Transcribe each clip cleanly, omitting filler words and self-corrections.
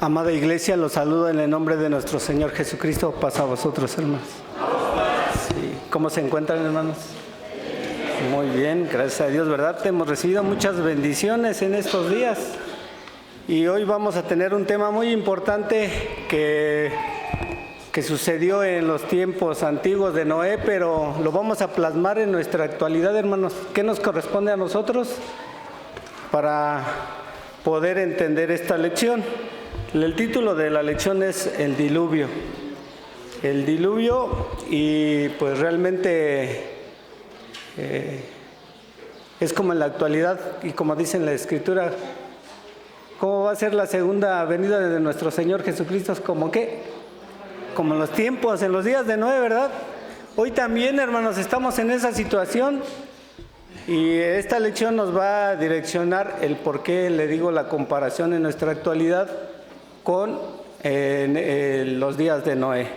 Amada Iglesia, los saludo en el nombre de nuestro Señor Jesucristo. Paz a vosotros, hermanos. Sí. ¿Cómo se encuentran, hermanos? Muy bien, gracias a Dios, ¿verdad? Hemos recibido muchas bendiciones en estos días. Y hoy vamos a tener un tema muy importante que sucedió en los tiempos antiguos de Noé, pero lo vamos a plasmar en nuestra actualidad, hermanos. ¿Qué nos corresponde a nosotros para poder entender esta lección? El título de la lección es El Diluvio. El diluvio, y pues realmente es como en la actualidad, y como dice en la Escritura, ¿cómo va a ser la segunda venida de nuestro Señor Jesucristo? ¿Cómo qué? Como en los tiempos, en los días de Noé, ¿verdad? Hoy también, hermanos, estamos en esa situación, y esta lección nos va a direccionar el por qué le digo la comparación en nuestra actualidad con los días de Noé.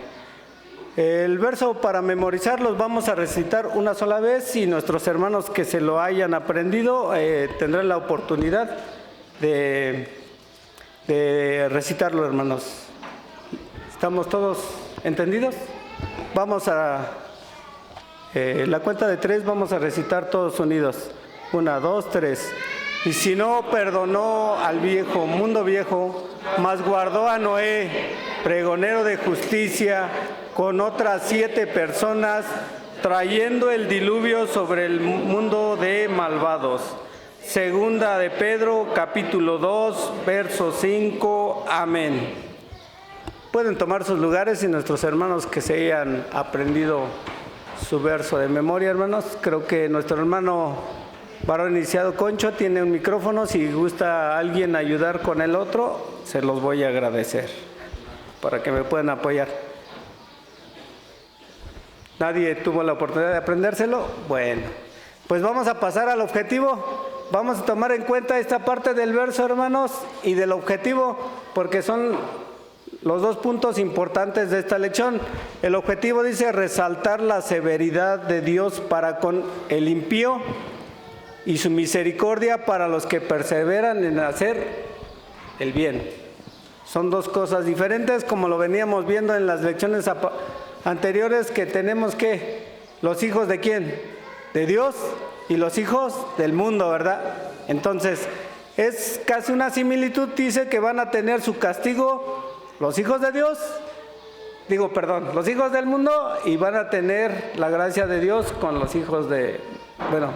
El verso para memorizarlos vamos a recitar una sola vez, y nuestros hermanos que se lo hayan aprendido tendrán la oportunidad de recitarlo, hermanos. ¿Estamos todos entendidos? Vamos a la cuenta de 3, vamos a recitar todos unidos. 1, 2, 3. Y si no perdonó al viejo, mundo viejo, mas guardó a Noé, pregonero de justicia, con otras 7 personas, trayendo el diluvio sobre el mundo de malvados. Segunda de Pedro, capítulo 2, verso 5. Amén. Pueden tomar sus lugares, y nuestros hermanos que se hayan aprendido su verso de memoria, hermanos. Creo que nuestro hermano varón iniciado Concho tiene un micrófono. Si gusta alguien ayudar con el otro, se los voy a agradecer para que me puedan apoyar. ¿Nadie tuvo la oportunidad de aprendérselo? Bueno, pues vamos a pasar al objetivo. Vamos a tomar en cuenta esta parte del verso, hermanos, y del objetivo, porque son los 2 puntos importantes de esta lección. El objetivo dice resaltar la severidad de Dios para con el impío y su misericordia para los que perseveran en hacer el bien. Son 2 cosas diferentes, como lo veníamos viendo en las lecciones anteriores, que tenemos que los hijos de ¿quién? De Dios, y los hijos del mundo, ¿verdad? Entonces, es casi una similitud. Dice que van a tener su castigo los hijos de Dios, los hijos del mundo, y van a tener la gracia de Dios con los hijos de,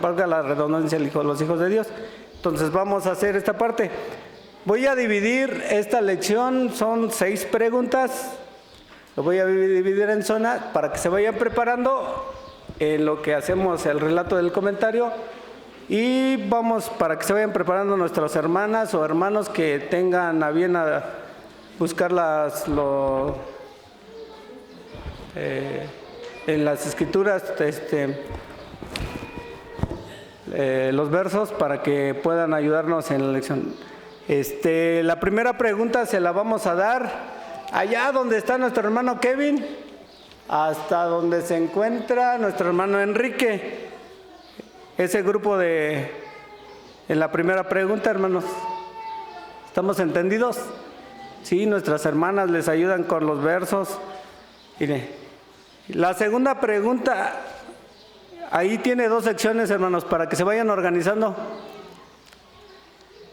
valga la redundancia, los hijos de Dios. Entonces vamos a hacer esta parte. Voy a dividir esta lección, son 6 preguntas. Lo voy a dividir en zonas para que se vayan preparando en lo que hacemos el relato del comentario, y vamos para que se vayan preparando nuestras hermanas o hermanos que tengan a bien a buscar en las escrituras los versos, para que puedan ayudarnos en la lección. La primera pregunta se la vamos a dar allá donde está nuestro hermano Kevin, hasta donde se encuentra nuestro hermano Enrique. Ese grupo en la primera pregunta, hermanos. ¿Estamos entendidos? Sí, nuestras hermanas les ayudan con los versos. Mire, la segunda pregunta, ahí tiene 2 secciones, hermanos, para que se vayan organizando.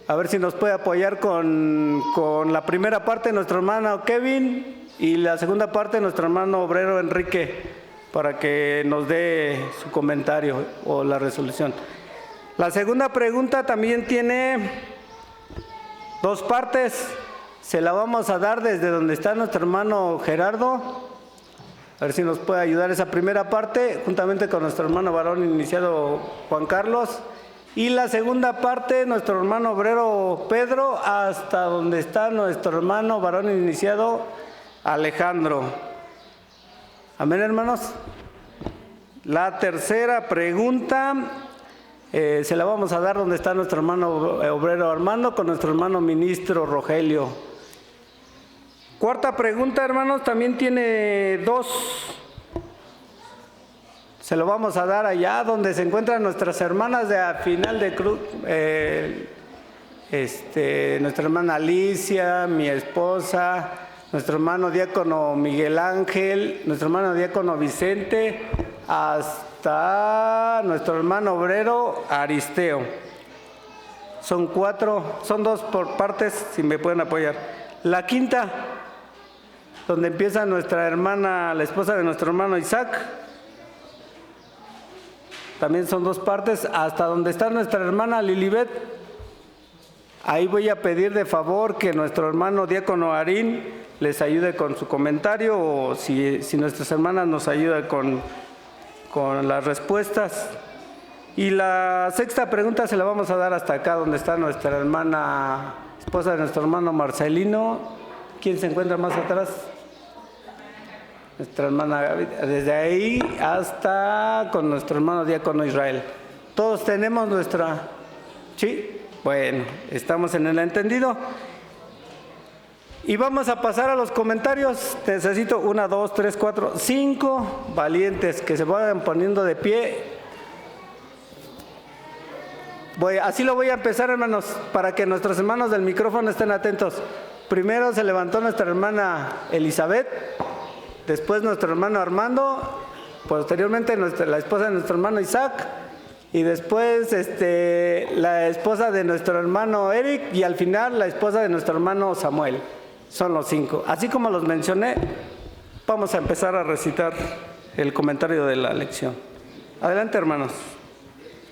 A ver si nos puede apoyar con la primera parte nuestro hermano Kevin, y la segunda parte nuestro hermano obrero Enrique, para que nos dé su comentario o la resolución. La segunda pregunta también tiene 2 partes. Se la vamos a dar desde donde está nuestro hermano Gerardo. A ver si nos puede ayudar esa primera parte, juntamente con nuestro hermano varón iniciado Juan Carlos. Y la segunda parte, nuestro hermano obrero Pedro, hasta donde está nuestro hermano varón iniciado Alejandro. Amén, hermanos. La tercera pregunta se la vamos a dar donde está nuestro hermano obrero Armando, con nuestro hermano ministro Rogelio. Cuarta pregunta, hermanos, también tiene 2. Se lo vamos a dar allá donde se encuentran nuestras hermanas de a final de cruz, nuestra hermana Alicia, mi esposa, nuestro hermano diácono Miguel Ángel, nuestro hermano diácono Vicente, hasta nuestro hermano obrero Aristeo. Son 4, son 2 por partes, si me pueden apoyar. La quinta, donde empieza nuestra hermana, la esposa de nuestro hermano Isaac, también son 2 partes, hasta donde está nuestra hermana Lilibet. Ahí voy a pedir de favor que nuestro hermano diácono Arín les ayude con su comentario, o si nuestras hermanas nos ayudan con las respuestas. Y la sexta pregunta se la vamos a dar hasta acá, donde está nuestra hermana, esposa de nuestro hermano Marcelino. ¿Quién se encuentra más atrás? Nuestra hermana Gaby. Desde ahí hasta con nuestro hermano diácono Israel. Todos tenemos nuestra... ¿Sí? Bueno, estamos en el entendido. Y vamos a pasar a los comentarios. Necesito 1, 2, 3, 4, 5 valientes que se vayan poniendo de pie. Así lo voy a empezar, hermanos, para que nuestros hermanos del micrófono estén atentos. Primero se levantó nuestra hermana Elizabeth, después nuestro hermano Armando, posteriormente la esposa de nuestro hermano Isaac, y después la esposa de nuestro hermano Eric, y al final la esposa de nuestro hermano Samuel. Son los 5. Así como los mencioné, vamos a empezar a recitar el comentario de la lección. Adelante, hermanos.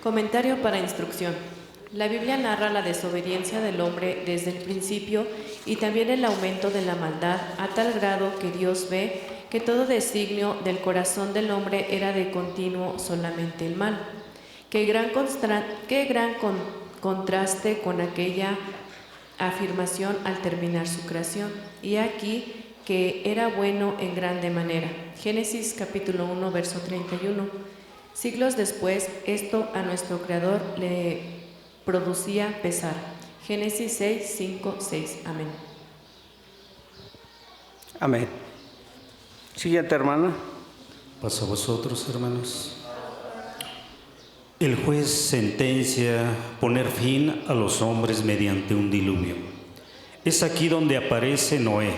Comentario para instrucción. La Biblia narra la desobediencia del hombre desde el principio y también el aumento de la maldad a tal grado que Dios ve que todo designio del corazón del hombre era de continuo solamente el mal. Qué gran contraste con aquella afirmación al terminar su creación. Y aquí que era bueno en grande manera. Génesis capítulo 1, verso 31. Siglos después, esto a nuestro Creador le producía pesar. Génesis 6, 5, 6. Amén. Amén. Siguiente, hermana. Paso a vosotros, hermanos. El juez sentencia poner fin a los hombres mediante un diluvio. Es aquí donde aparece Noé,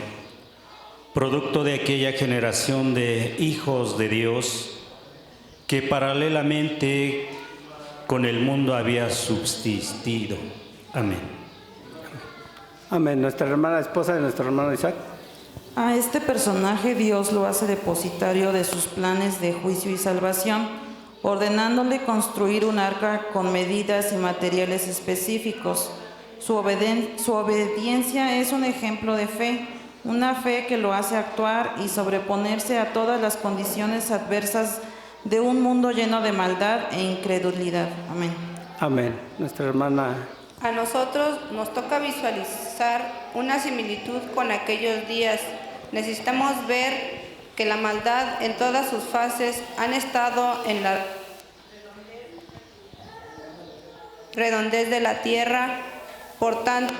producto de aquella generación de hijos de Dios que paralelamente con el mundo había subsistido. Amén. Amén. Nuestra hermana esposa de nuestro hermano Isaac. A este personaje Dios lo hace depositario de sus planes de juicio y salvación, ordenándole construir un arca con medidas y materiales específicos. Su obediencia es un ejemplo de fe, una fe que lo hace actuar y sobreponerse a todas las condiciones adversas de un mundo lleno de maldad e incredulidad. Amén. Amén. Nuestra hermana. A nosotros nos toca visualizar una similitud con aquellos días. Necesitamos ver que la maldad en todas sus fases han estado en la redondez de la tierra. Por tanto,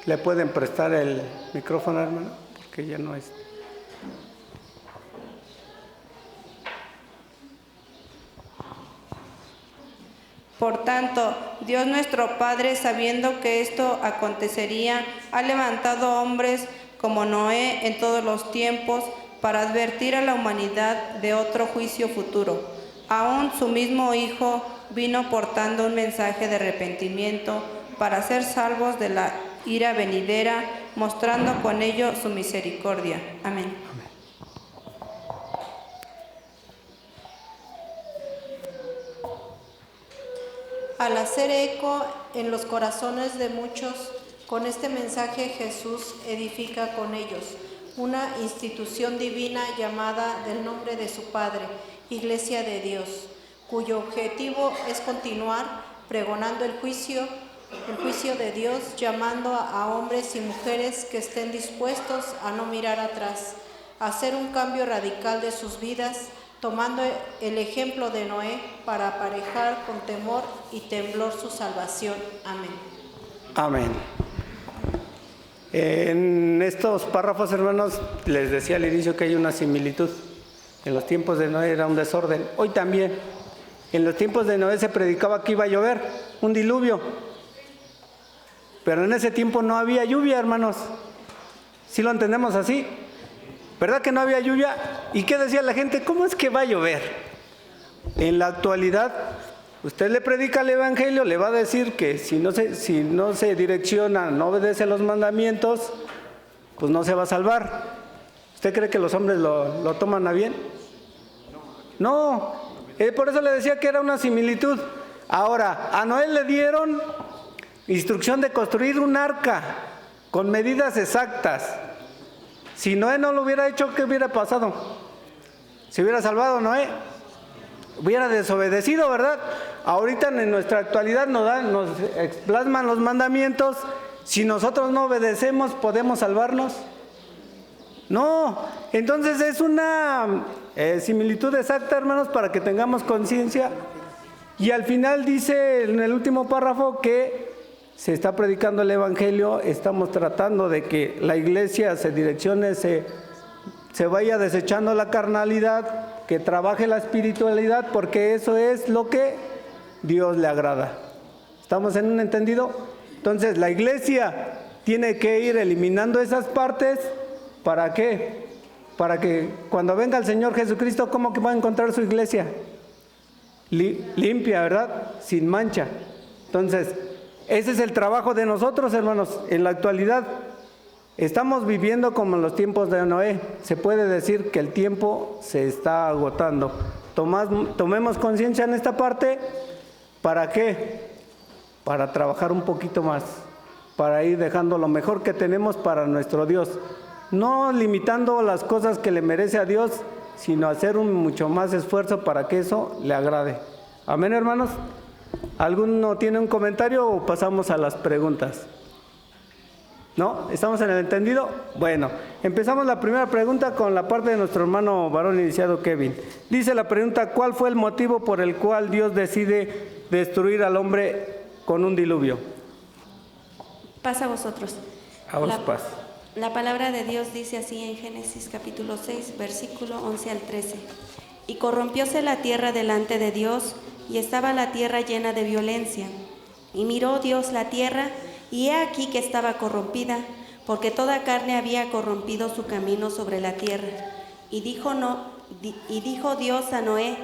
¿le pueden prestar el micrófono, hermano? Porque ya no es. Por tanto, Dios nuestro Padre, sabiendo que esto acontecería, ha levantado hombres como Noé en todos los tiempos para advertir a la humanidad de otro juicio futuro. Aún su mismo Hijo vino portando un mensaje de arrepentimiento para ser salvos de la ira venidera, mostrando con ello su misericordia. Amén. Al hacer eco en los corazones de muchos, con este mensaje Jesús edifica con ellos una institución divina llamada del nombre de su Padre, Iglesia de Dios, cuyo objetivo es continuar pregonando el juicio de Dios, llamando a hombres y mujeres que estén dispuestos a no mirar atrás, a hacer un cambio radical de sus vidas, tomando el ejemplo de Noé para aparejar con temor y temblor su salvación. Amén. Amén. En estos párrafos, hermanos, les decía al inicio que hay una similitud. En los tiempos de Noé era un desorden. Hoy también. En los tiempos de Noé se predicaba que iba a llover, un diluvio. Pero en ese tiempo no había lluvia, hermanos. ¿Sí lo entendemos así? ¿Verdad que no había lluvia? ¿Y qué decía la gente? ¿Cómo es que va a llover? En la actualidad, usted le predica el evangelio, le va a decir que si no se direcciona, no obedece los mandamientos, pues no se va a salvar. ¿Usted cree que los hombres lo toman a bien? No, por eso le decía que era una similitud. Ahora, a Noé le dieron instrucción de construir un arca con medidas exactas. Si Noé no lo hubiera hecho, ¿qué hubiera pasado? ¿Se hubiera salvado Noé? Hubiera desobedecido, ¿verdad? Ahorita en nuestra actualidad nos plasman los mandamientos. Si nosotros no obedecemos, ¿podemos salvarnos? No. Entonces es una similitud exacta, hermanos, para que tengamos conciencia. Y al final dice en el último párrafo que se está predicando el evangelio, estamos tratando de que la iglesia se direccione, se vaya desechando la carnalidad, que trabaje la espiritualidad, porque eso es lo que Dios le agrada. ¿Estamos en un entendido? Entonces la iglesia tiene que ir eliminando esas partes. ¿Para qué? Para que cuando venga el Señor Jesucristo, ¿cómo que va a encontrar su iglesia? Limpia, ¿verdad? Sin mancha. Entonces, ese es el trabajo de nosotros, hermanos. En la actualidad estamos viviendo como en los tiempos de Noé. Se puede decir que el tiempo se está agotando. Tomemos conciencia en esta parte. ¿Para qué? Para trabajar un poquito más, para ir dejando lo mejor que tenemos para nuestro Dios. No limitando las cosas que le merece a Dios, sino hacer un mucho más esfuerzo para que eso le agrade. Amén, hermanos. ¿Alguno tiene un comentario o pasamos a las preguntas? ¿No? ¿Estamos en el entendido? Bueno, empezamos la primera pregunta con la parte de nuestro hermano varón iniciado Kevin. Dice la pregunta: ¿cuál fue el motivo por el cual Dios decide destruir al hombre con un diluvio? Paz a vosotros. A vos paz. La palabra de Dios dice así en Génesis capítulo 6, versículo 11 al 13. Y corrompióse la tierra delante de Dios, y estaba la tierra llena de violencia. Y miró Dios la tierra, y he aquí que estaba corrompida, porque toda carne había corrompido su camino sobre la tierra. Y dijo Dios a Noé: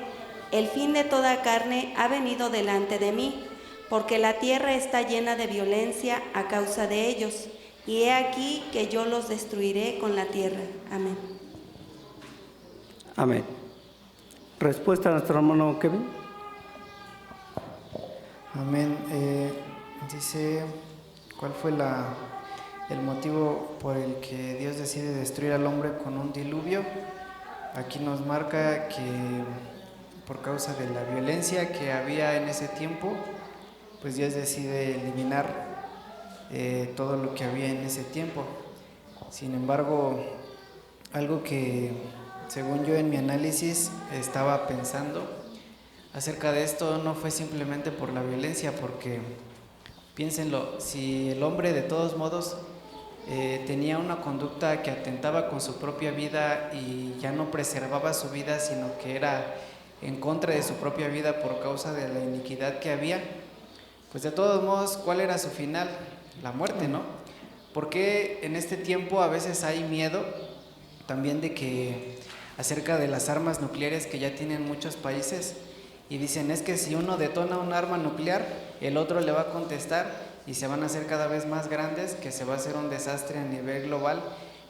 el fin de toda carne ha venido delante de mí, porque la tierra está llena de violencia a causa de ellos. Y he aquí que yo los destruiré con la tierra. Amén. Amén. Respuesta a nuestro hermano Kevin. Amén. Dice, ¿cuál fue el motivo por el que Dios decide destruir al hombre con un diluvio? Aquí nos marca que por causa de la violencia que había en ese tiempo, pues Dios decide eliminar todo lo que había en ese tiempo. Sin embargo, algo que según yo en mi análisis estaba pensando acerca de esto no fue simplemente por la violencia, porque piénsenlo, si el hombre de todos modos tenía una conducta que atentaba con su propia vida y ya no preservaba su vida, sino que era en contra de su propia vida por causa de la iniquidad que había, pues de todos modos, ¿cuál era su final? La muerte, ¿no? Porque en este tiempo a veces hay miedo también de que acerca de las armas nucleares que ya tienen muchos países, y dicen es que si uno detona un arma nuclear, el otro le va a contestar y se van a hacer cada vez más grandes, que se va a hacer un desastre a nivel global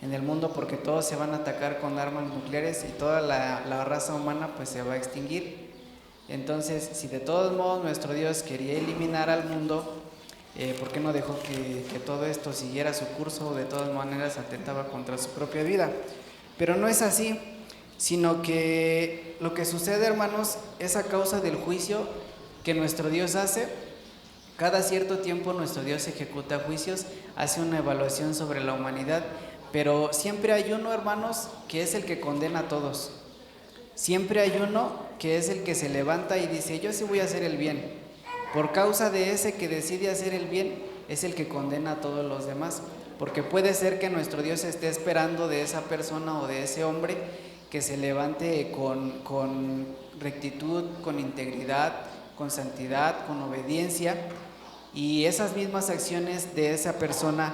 en el mundo, porque todos se van a atacar con armas nucleares y toda la raza humana pues se va a extinguir. Entonces, si de todos modos nuestro Dios quería eliminar al mundo, ¿por qué no dejó que todo esto siguiera su curso? O de todas maneras atentaba contra su propia vida. Pero no es así, sino que lo que sucede, hermanos, es a causa del juicio que nuestro Dios hace. Cada cierto tiempo nuestro Dios ejecuta juicios, hace una evaluación sobre la humanidad, pero siempre hay uno, hermanos, que es el que condena a todos. Siempre hay uno que es el que se levanta y dice: yo sí voy a hacer el bien. Por causa de ese que decide hacer el bien, es el que condena a todos los demás. Porque puede ser que nuestro Dios esté esperando de esa persona o de ese hombre que se levante con rectitud, con integridad, con santidad, con obediencia, y esas mismas acciones de esa persona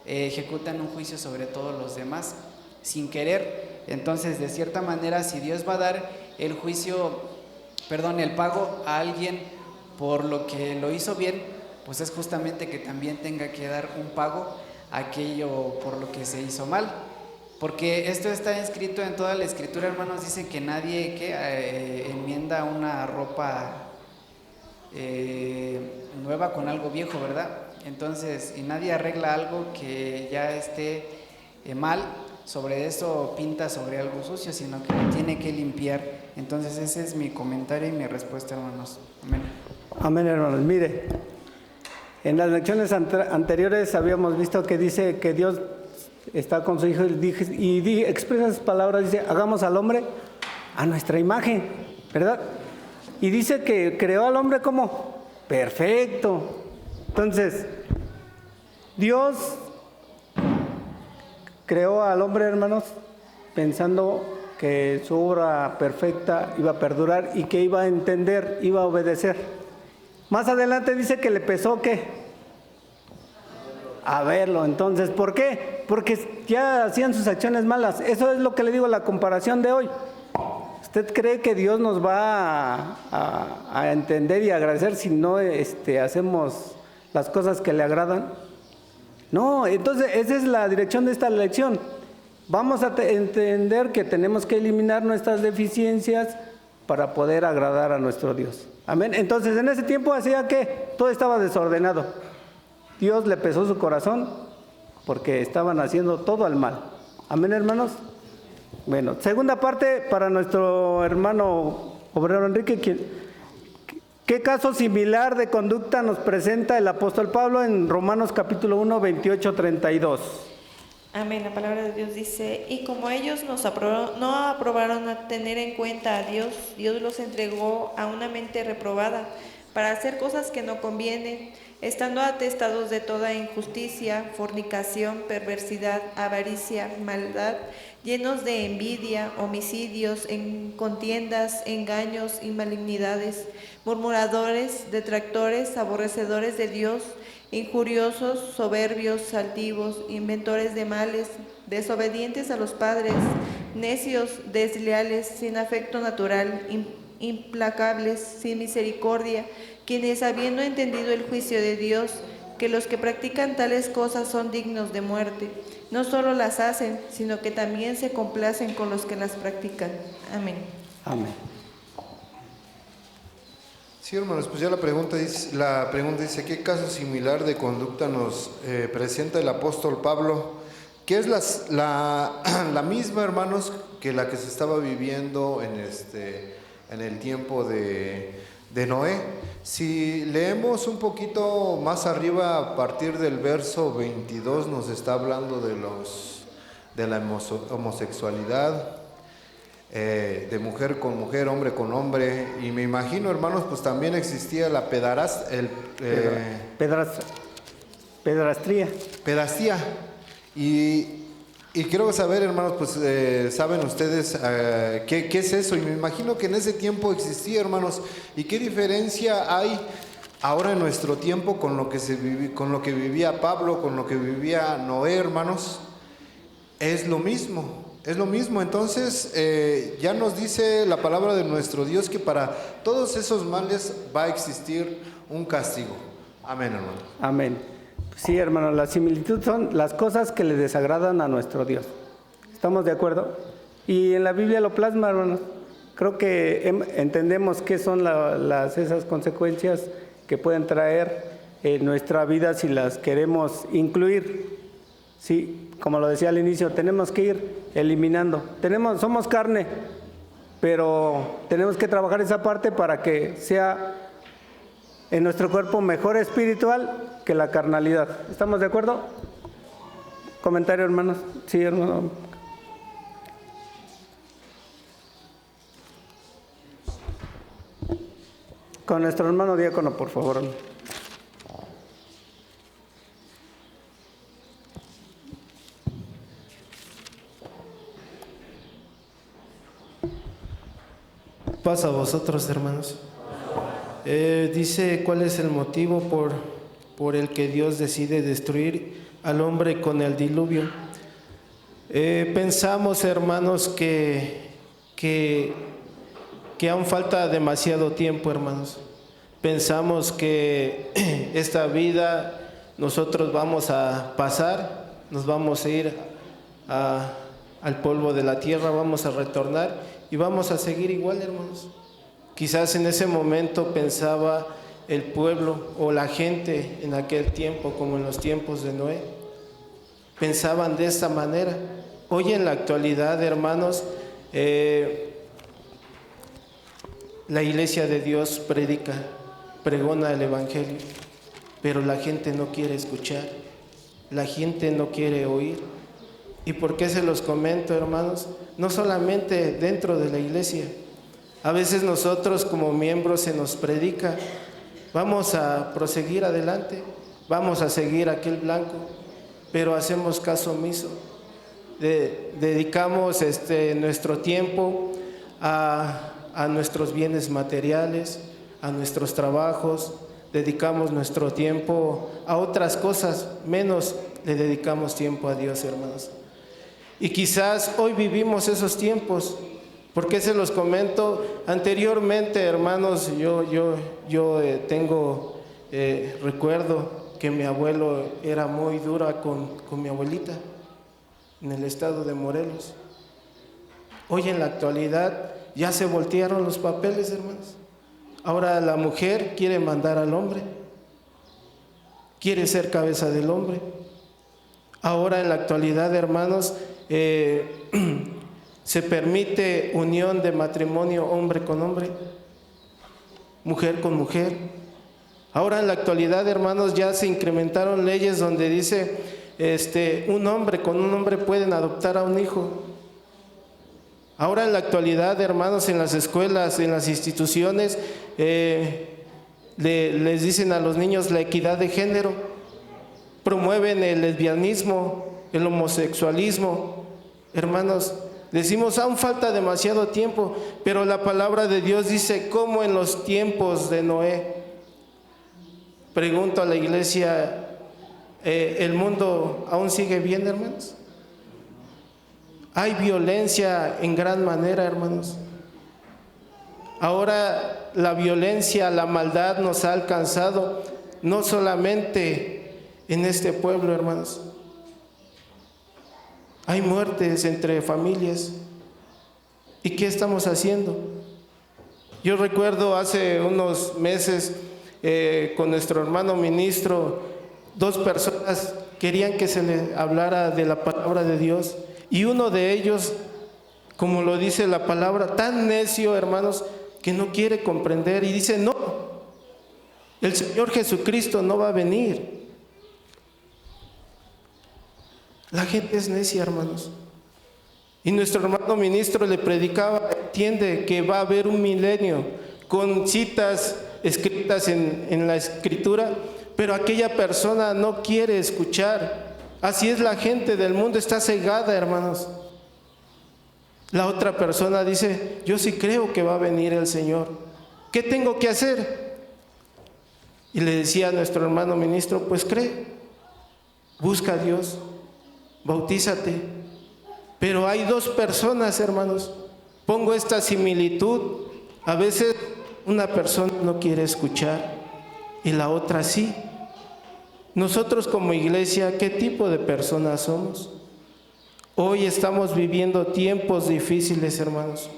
ejecutan un juicio sobre todos los demás sin querer. Entonces, de cierta manera, si Dios va a dar el pago a alguien por lo que lo hizo bien, pues es justamente que también tenga que dar un pago a aquello por lo que se hizo mal. Porque esto está escrito en toda la Escritura, hermanos. Dice que nadie enmienda una ropa nueva con algo viejo, ¿verdad? Entonces, y nadie arregla algo que ya esté mal, sobre eso pinta sobre algo sucio, sino que lo tiene que limpiar. Entonces, ese es mi comentario y mi respuesta, hermanos. Amén. Amén, hermanos. Mire, en las lecciones anteriores habíamos visto que dice que Dios está con su Hijo y expresa esas palabras, dice, hagamos al hombre a nuestra imagen, ¿verdad? Y dice que creó al hombre como perfecto. Entonces, Dios creó al hombre, hermanos, pensando que su obra perfecta iba a perdurar y que iba a entender, iba a obedecer. Más adelante dice que le pesó, ¿qué? A verlo. Entonces, ¿por qué? Porque ya hacían sus acciones malas. Eso es lo que le digo, la comparación de hoy. ¿Usted cree que Dios nos va a entender y agradecer si no hacemos las cosas que le agradan? No, entonces esa es la dirección de esta lección. Vamos a entender que tenemos que eliminar nuestras deficiencias para poder agradar a nuestro Dios. Amén. Entonces, en ese tiempo hacía que todo estaba desordenado. Dios le pesó su corazón porque estaban haciendo todo al mal. Amén, hermanos. Bueno, segunda parte para nuestro hermano obrero Enrique. ¿Qué caso similar de conducta nos presenta el apóstol Pablo en Romanos capítulo 1, 28-32? Amén. La palabra de Dios dice, y como ellos no aprobaron a tener en cuenta a Dios, Dios los entregó a una mente reprobada para hacer cosas que no convienen, estando atestados de toda injusticia, fornicación, perversidad, avaricia, maldad, llenos de envidia, homicidios, contiendas, engaños y malignidades, murmuradores, detractores, aborrecedores de Dios, injuriosos, soberbios, altivos, inventores de males, desobedientes a los padres, necios, desleales, sin afecto natural, implacables, sin misericordia, quienes habiendo entendido el juicio de Dios, que los que practican tales cosas son dignos de muerte, no solo las hacen, sino que también se complacen con los que las practican. Amén. Amén. Sí, hermanos, pues ya la pregunta dice, ¿qué caso similar de conducta nos presenta el apóstol Pablo? Que es la misma, hermanos, que la que se estaba viviendo en el tiempo de Noé. Si leemos un poquito más arriba, a partir del verso 22, nos está hablando de la homosexualidad, de mujer con mujer, hombre con hombre, y me imagino, hermanos, pues también existía la pedastría. Y quiero saber, hermanos, pues saben ustedes qué es eso, y me imagino que en ese tiempo existía, hermanos, y qué diferencia hay ahora en nuestro tiempo con lo que vivía Pablo, con lo que vivía Noé, hermanos. Es lo mismo. Entonces ya nos dice la palabra de nuestro Dios que para todos esos males va a existir un castigo. Amén, hermano. Amén. Sí, hermano, la similitud son las cosas que le desagradan a nuestro Dios. ¿Estamos de acuerdo? Y en la Biblia lo plasma, hermanos. Creo que entendemos qué son esas consecuencias que pueden traer en nuestra vida si las queremos incluir. Sí, como lo decía al inicio, tenemos que ir eliminando. Somos carne, pero tenemos que trabajar esa parte para que sea en nuestro cuerpo mejor espiritual que la carnalidad. ¿Estamos de acuerdo? Comentario, hermanos. Sí, hermano. Con nuestro hermano diácono, por favor. Paz a vosotros, hermanos. Dice cuál es el motivo por el que Dios decide destruir al hombre con el diluvio. Pensamos, hermanos, que aún falta demasiado tiempo, hermanos. Pensamos que esta vida nosotros vamos a pasar, nos vamos a ir al polvo de la tierra, vamos a retornar y vamos a seguir igual, hermanos. Quizás en ese momento pensaba el pueblo o la gente en aquel tiempo, como en los tiempos de Noé, pensaban de esta manera. Hoy en la actualidad, hermanos, la iglesia de Dios pregona el evangelio, pero la gente no quiere escuchar, la gente no quiere oír. ¿Y por qué se los comento, hermanos? No solamente dentro de la iglesia. A veces nosotros como miembros se nos predica, vamos a proseguir adelante, vamos a seguir aquel blanco, pero hacemos caso omiso. Dedicamos nuestro tiempo a nuestros bienes materiales, a nuestros trabajos, dedicamos nuestro tiempo a otras cosas, menos le dedicamos tiempo a Dios, hermanos. Y quizás hoy vivimos esos tiempos. ¿Por qué se los comento? Anteriormente, hermanos, yo recuerdo que mi abuelo era muy dura con mi abuelita en el estado de Morelos. Hoy en la actualidad ya se voltearon los papeles, hermanos. Ahora la mujer quiere mandar al hombre, quiere ser cabeza del hombre. Ahora en la actualidad, hermanos, se permite unión de matrimonio hombre con hombre, mujer con mujer. Ahora en la actualidad, hermanos, ya se incrementaron leyes donde dice un hombre con un hombre pueden adoptar a un hijo. Ahora en la actualidad, hermanos, en las escuelas, en las instituciones, les dicen a los niños la equidad de género, promueven el lesbianismo, el homosexualismo. Hermanos, decimos, aún falta demasiado tiempo, pero la palabra de Dios dice, como en los tiempos de Noé. Pregunto a la iglesia, ¿el mundo aún sigue bien, hermanos? Hay violencia en gran manera, hermanos. Ahora la violencia, la maldad nos ha alcanzado, no solamente en este pueblo, hermanos. Hay muertes entre familias. ¿Y qué estamos haciendo? Yo recuerdo hace unos meses con nuestro hermano ministro, 2 personas querían que se le hablara de la palabra de Dios. Y uno de ellos, como lo dice la palabra, tan necio, hermanos, que no quiere comprender y dice, no, el Señor Jesucristo no va a venir. La gente es necia, hermanos. Y nuestro hermano ministro le predicaba, entiende que va a haber un milenio con citas escritas en la Escritura, pero aquella persona no quiere escuchar. Así es la gente del mundo, está cegada, hermanos. La otra persona dice, yo sí creo que va a venir el Señor. ¿Qué tengo que hacer? Y le decía a nuestro hermano ministro, pues cree, busca a Dios, bautízate. Pero hay 2 personas, hermanos. Pongo esta similitud. A veces una persona no quiere escuchar y la otra sí. Nosotros como iglesia, ¿qué tipo de personas somos? Hoy estamos viviendo tiempos difíciles, hermanos.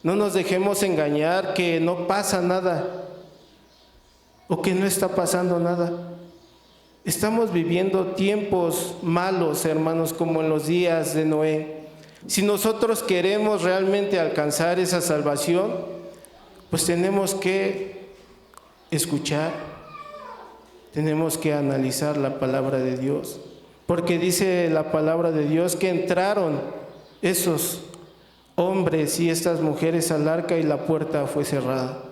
No nos dejemos engañar que no pasa nada o que no está pasando nada. Estamos viviendo tiempos malos, hermanos, como en los días de Noé. Si nosotros queremos realmente alcanzar esa salvación, pues tenemos que escuchar. Tenemos que analizar la palabra de Dios, porque dice la palabra de Dios que entraron esos hombres y estas mujeres al arca y la puerta fue cerrada.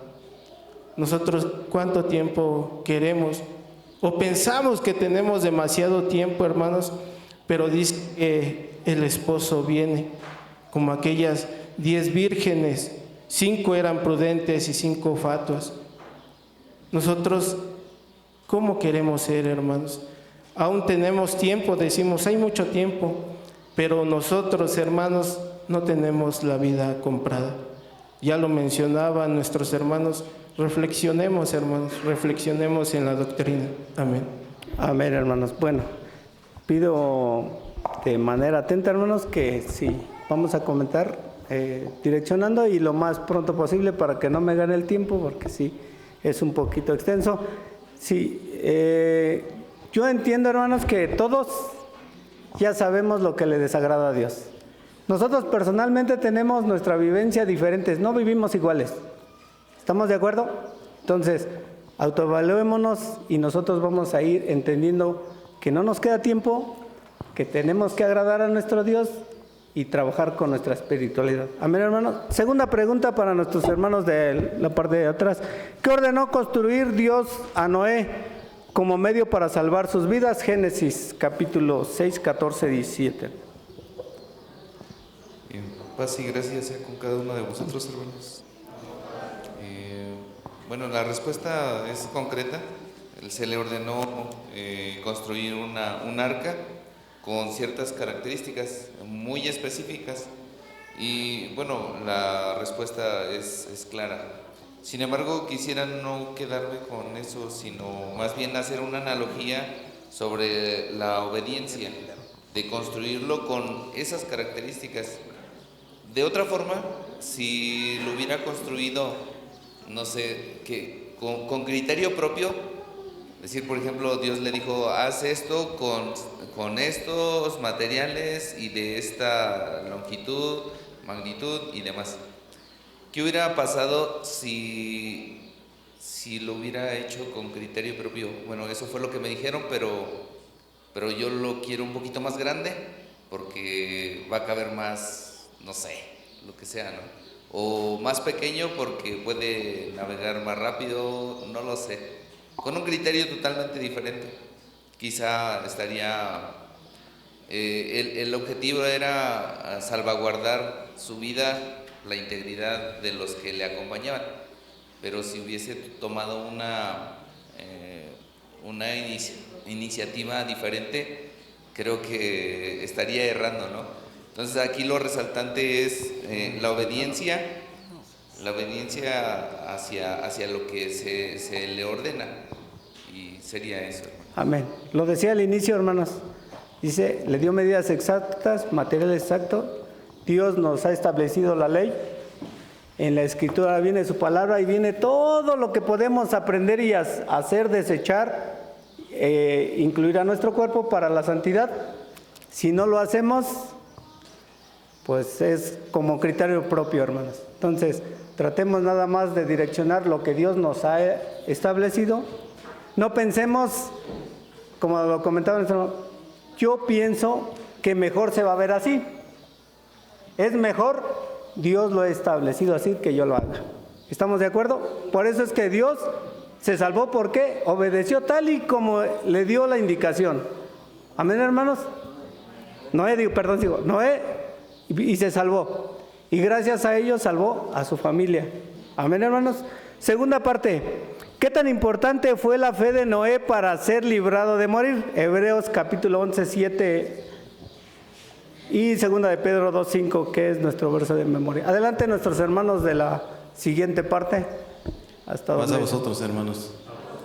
Nosotros, ¿cuánto tiempo queremos? O pensamos que tenemos demasiado tiempo, hermanos, pero dice que el esposo viene, como aquellas 10 vírgenes 5 eran prudentes y 5 fatuas. Nosotros, ¿cómo queremos ser, hermanos? Aún tenemos tiempo, decimos, hay mucho tiempo, pero nosotros, hermanos, no tenemos la vida comprada. Ya lo mencionaban nuestros hermanos, reflexionemos, hermanos, reflexionemos en la doctrina. Amén. Amén, hermanos. Bueno, pido de manera atenta, hermanos, que sí, vamos a comentar direccionando y lo más pronto posible para que no me gane el tiempo, porque sí, es un poquito extenso. Sí, yo entiendo, hermanos, que todos ya sabemos lo que le desagrada a Dios. Nosotros personalmente tenemos nuestra vivencia diferentes, no vivimos iguales. ¿Estamos de acuerdo? Entonces, autoevaluémonos y nosotros vamos a ir entendiendo que no nos queda tiempo, que tenemos que agradar a nuestro Dios y trabajar con nuestra espiritualidad. Amén, hermanos. Segunda pregunta para nuestros hermanos de la parte de atrás. ¿Qué ordenó construir Dios a Noé como medio para salvar sus vidas? Génesis capítulo 6, 14, 17. Paz y gracia sea con cada uno de vosotros, hermanos. Bueno, la respuesta es concreta. Se le ordenó construir un arca con ciertas características muy específicas y bueno, la respuesta es clara. Sin embargo, quisiera no quedarme con eso, sino más bien hacer una analogía sobre la obediencia, de construirlo con esas características. De otra forma, si lo hubiera construido, no sé, que con criterio propio, es decir, por ejemplo, Dios le dijo, haz esto con estos materiales y de esta longitud, magnitud y demás. ¿Qué hubiera pasado si lo hubiera hecho con criterio propio? Bueno, eso fue lo que me dijeron, pero yo lo quiero un poquito más grande porque va a caber más, no sé, lo que sea, ¿no? O más pequeño porque puede navegar más rápido, no lo sé. Con un criterio totalmente diferente. Quizá estaría... el objetivo era salvaguardar su vida, la integridad de los que le acompañaban. Pero si hubiese tomado una iniciativa diferente, creo que estaría errando, ¿no? Entonces aquí lo resaltante es la obediencia hacia lo que se le ordena, y sería eso, hermano. Amén. Lo decía al inicio, hermanos, dice, le dio medidas exactas, material exacto. Dios nos ha establecido la ley, en la Escritura viene su palabra y viene todo lo que podemos aprender y hacer, desechar, incluir a nuestro cuerpo para la santidad. Si no lo hacemos, pues es como criterio propio, hermanos. Entonces, tratemos nada más de direccionar lo que Dios nos ha establecido. No pensemos, como lo comentaba nuestro hermano, yo pienso que mejor se va a ver así. Es mejor, Dios lo ha establecido así, que yo lo haga. ¿Estamos de acuerdo? Por eso es que Dios se salvó, porque obedeció tal y como le dio la indicación. Amén, hermanos. Noé y se salvó, y gracias a ello salvó a su familia. Amén, hermanos. Segunda parte, ¿qué tan importante fue la fe de Noé para ser librado de morir? Hebreos capítulo 11, 7 y segunda de Pedro 2, 5, que es nuestro verso de memoria. Adelante nuestros hermanos de la siguiente parte. Hasta Más a vosotros, hermanos.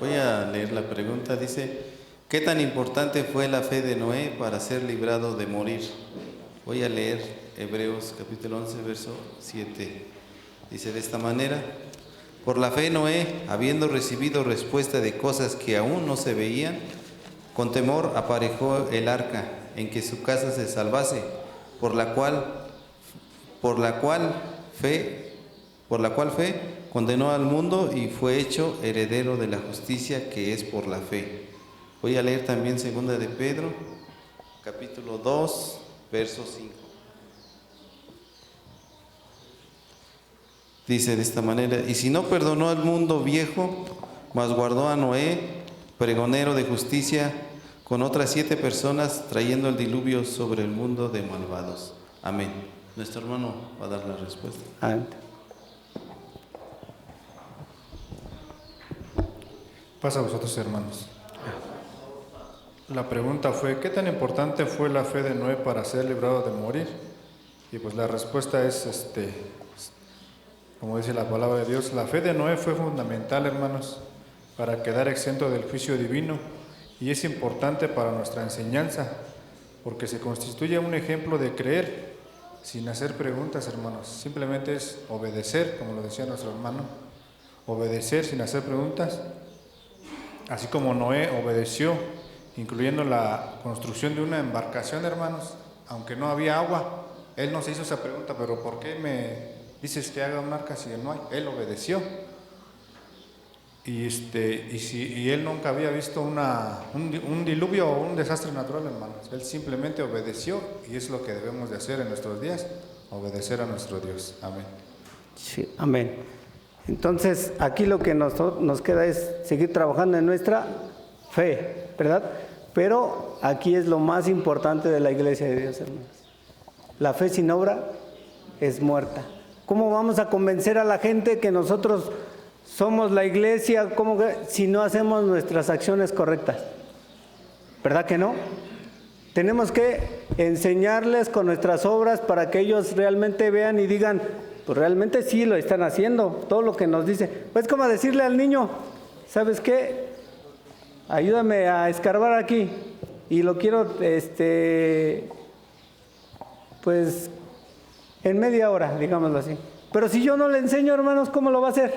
Voy a leer la pregunta. Dice, ¿qué tan importante fue la fe de Noé para ser librado de morir? Voy a leer Hebreos capítulo 11, verso 7. Dice de esta manera, por la fe Noé, habiendo recibido respuesta de cosas que aún no se veían, con temor aparejó el arca, en que su casa se salvase, por la cual fe condenó al mundo y fue hecho heredero de la justicia que es por la fe. Voy a leer también segunda de Pedro, capítulo 2, verso 5. Dice de esta manera, y si no perdonó al mundo viejo, mas guardó a Noé, pregonero de justicia, con otras 7 personas, trayendo el diluvio sobre el mundo de malvados. Amén. Nuestro hermano va a dar la respuesta. Amén. Pasa a vosotros, hermanos. La pregunta fue, ¿qué tan importante fue la fe de Noé para ser librado de morir? Y pues la respuesta es, como dice la palabra de Dios, la fe de Noé fue fundamental, hermanos, para quedar exento del juicio divino, y es importante para nuestra enseñanza, porque se constituye un ejemplo de creer sin hacer preguntas, hermanos. Simplemente es obedecer, como lo decía nuestro hermano, obedecer sin hacer preguntas, así como Noé obedeció, incluyendo la construcción de una embarcación, hermanos, aunque no había agua. Él no se hizo esa pregunta, pero ¿por qué me dices que haga un arca si no hay? Él obedeció. Y él nunca había visto un diluvio o un desastre natural, hermanos. Él simplemente obedeció, y es lo que debemos de hacer en nuestros días, obedecer a nuestro Dios. Amén. Sí, amén. Entonces, aquí lo que nos queda es seguir trabajando en nuestra fe, ¿verdad? Pero aquí es lo más importante de la iglesia de Dios, hermanos. La fe sin obra es muerta. ¿Cómo vamos a convencer a la gente que nosotros somos la iglesia si no hacemos nuestras acciones correctas? ¿Verdad que no? Tenemos que enseñarles con nuestras obras para que ellos realmente vean y digan, pues realmente sí lo están haciendo, todo lo que nos dice. Pues como decirle al niño, ¿sabes qué? Ayúdame a escarbar aquí y lo quiero, pues en media hora, digámoslo así. Pero si yo no le enseño, hermanos, ¿cómo lo va a hacer?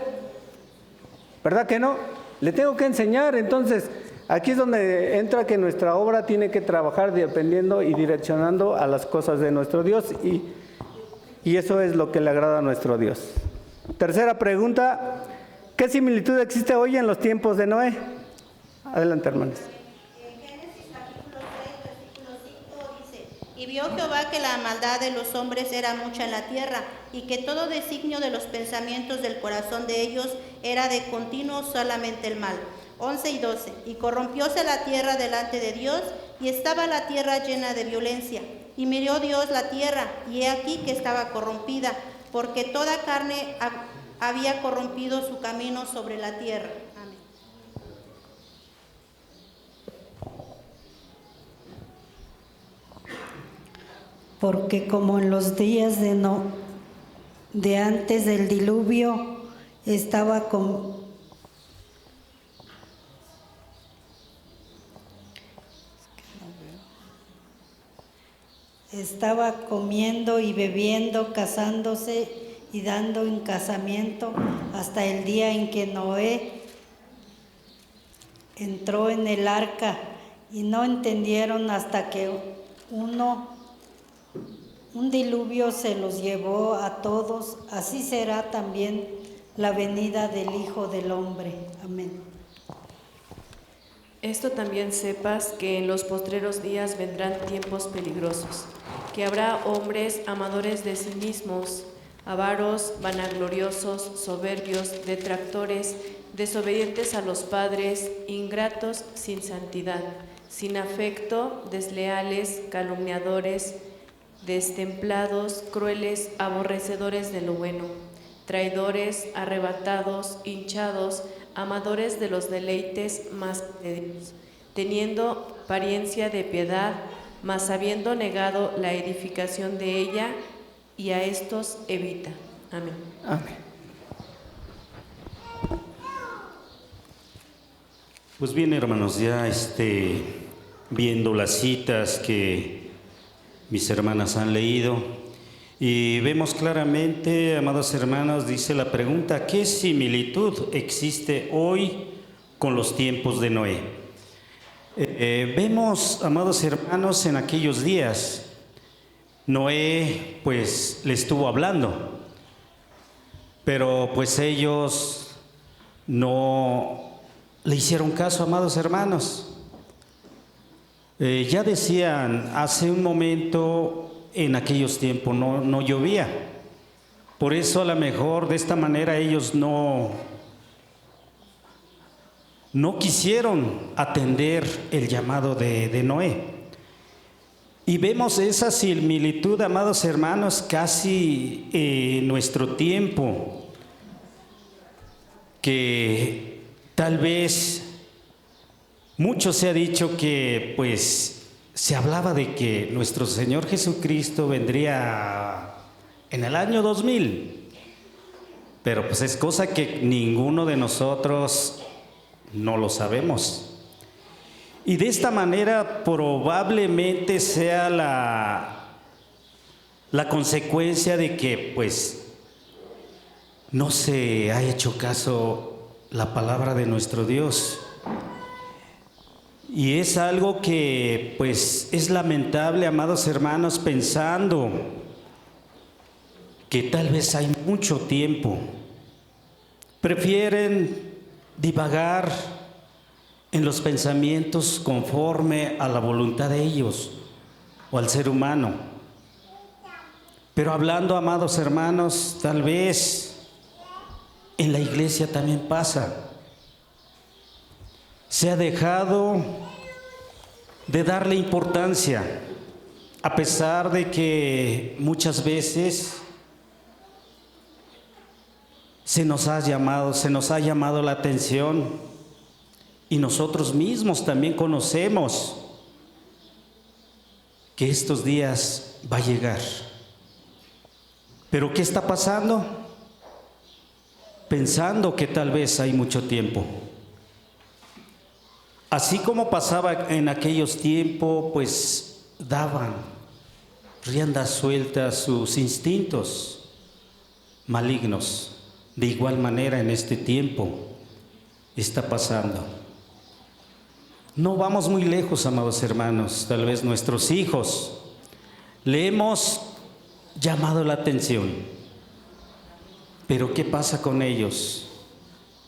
¿Verdad que no? Le tengo que enseñar. Entonces, aquí es donde entra que nuestra obra tiene que trabajar dependiendo y direccionando a las cosas de nuestro Dios, y eso es lo que le agrada a nuestro Dios. Tercera pregunta, ¿qué similitud existe hoy en los tiempos de Noé? Adelante, hermanos. En Génesis capítulo 6, versículo 5 dice: Y vio Jehová que la maldad de los hombres era mucha en la tierra, y que todo designio de los pensamientos del corazón de ellos era de continuo solamente el mal. 11 y 12. Y corrompióse la tierra delante de Dios, y estaba la tierra llena de violencia. Y miró Dios la tierra, y he aquí que estaba corrompida, porque toda carne había corrompido su camino sobre la tierra. Amén. Porque como en los días de antes del diluvio estaba comiendo y bebiendo, casándose y dando en casamiento, hasta el día en que Noé entró en el arca, y no entendieron hasta que un diluvio se los llevó a todos. Así será también la venida del Hijo del Hombre. Amén. Esto también sepas, que en los postreros días vendrán tiempos peligrosos, que habrá hombres amadores de sí mismos, avaros, vanagloriosos, soberbios, detractores, desobedientes a los padres, ingratos, sin santidad, sin afecto, desleales, calumniadores, destemplados, crueles, aborrecedores de lo bueno, traidores, arrebatados, hinchados, amadores de los deleites más de Dios, teniendo apariencia de piedad, mas habiendo negado la edificación de ella, y a estos evita. Amén. Amén. Pues bien, hermanos, ya viendo las citas que mis hermanas han leído, y vemos claramente, amados hermanos, dice la pregunta, ¿qué similitud existe hoy con los tiempos de Noé? Vemos, amados hermanos, en aquellos días, Noé pues le estuvo hablando, pero pues ellos no le hicieron caso, amados hermanos. Ya decían hace un momento, en aquellos tiempos no llovía. Por eso a lo mejor de esta manera ellos no quisieron atender el llamado de Noé. Y vemos esa similitud, amados hermanos, casi en nuestro tiempo, que tal vez Mucho se ha dicho que, pues, se hablaba de que nuestro Señor Jesucristo vendría en el año 2000, pero pues es cosa que ninguno de nosotros no lo sabemos. Y de esta manera probablemente sea la consecuencia de que, pues, no se ha hecho caso la palabra de nuestro Dios. Y es algo que, pues, es lamentable, amados hermanos, pensando que tal vez hay mucho tiempo. Prefieren divagar en los pensamientos conforme a la voluntad de ellos o al ser humano. Pero hablando, amados hermanos, tal vez en la iglesia también pasa. Se ha dejado de darle importancia, a pesar de que muchas veces se nos ha llamado la atención, y nosotros mismos también conocemos que estos días va a llegar. ¿Pero qué está pasando? Pensando que tal vez hay mucho tiempo. Así como pasaba en aquellos tiempos, pues daban rienda suelta a sus instintos malignos. De igual manera en este tiempo está pasando. No vamos muy lejos, amados hermanos. Tal vez nuestros hijos le hemos llamado la atención. Pero ¿qué pasa con ellos?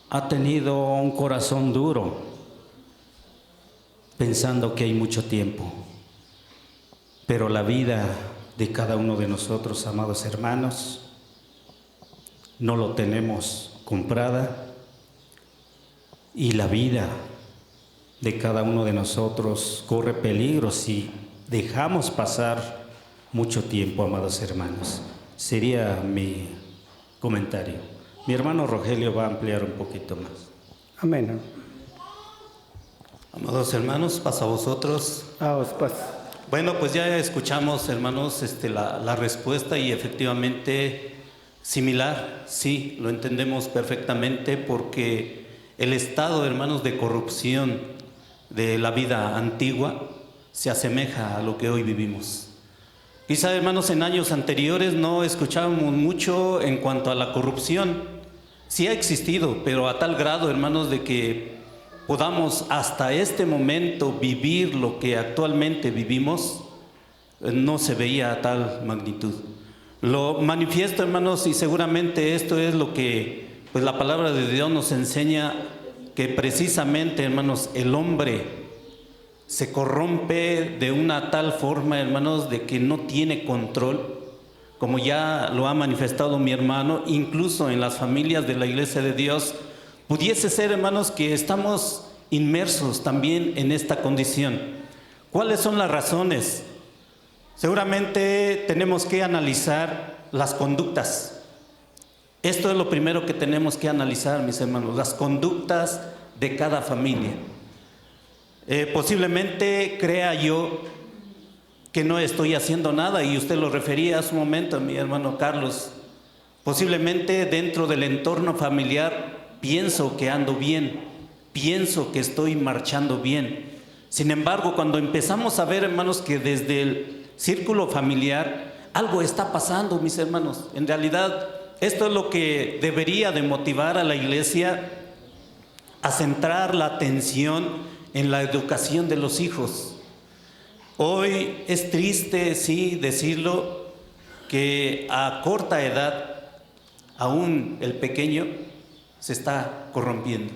Ha tenido un corazón duro, pensando que hay mucho tiempo. Pero la vida de cada uno de nosotros, amados hermanos, no lo tenemos comprada, y la vida de cada uno de nosotros corre peligro si dejamos pasar mucho tiempo, amados hermanos. Sería mi comentario. Mi hermano Rogelio va a ampliar un poquito más. Amén. Amados hermanos, pasa a vosotros. Bueno, pues ya escuchamos, hermanos, la respuesta, y efectivamente similar, sí, lo entendemos perfectamente, porque el estado, hermanos, de corrupción de la vida antigua se asemeja a lo que hoy vivimos. Quizá, hermanos, en años anteriores no escuchábamos mucho en cuanto a la corrupción. Sí ha existido, pero a tal grado, hermanos, de que podamos hasta este momento vivir lo que actualmente vivimos, no se veía a tal magnitud. Lo manifiesto, hermanos, y seguramente esto es lo que, pues, la palabra de Dios nos enseña, que precisamente, hermanos, el hombre se corrompe de una tal forma, hermanos, de que no tiene control, como ya lo ha manifestado mi hermano, incluso en las familias de la Iglesia de Dios. Pudiese ser, hermanos, que estamos inmersos también en esta condición. ¿Cuáles son las razones? Seguramente tenemos que analizar las conductas. Esto es lo primero que tenemos que analizar, mis hermanos, las conductas de cada familia. Posiblemente crea yo que no estoy haciendo nada, y usted lo refería hace un momento, mi hermano Carlos. Posiblemente dentro del entorno familiar pienso que ando bien, pienso que estoy marchando bien. Sin embargo, cuando empezamos a ver, hermanos, que desde el círculo familiar algo está pasando, mis hermanos, en realidad esto es lo que debería de motivar a la iglesia a centrar la atención en la educación de los hijos. Hoy es triste, sí, decirlo, que a corta edad aún el pequeño se está corrompiendo.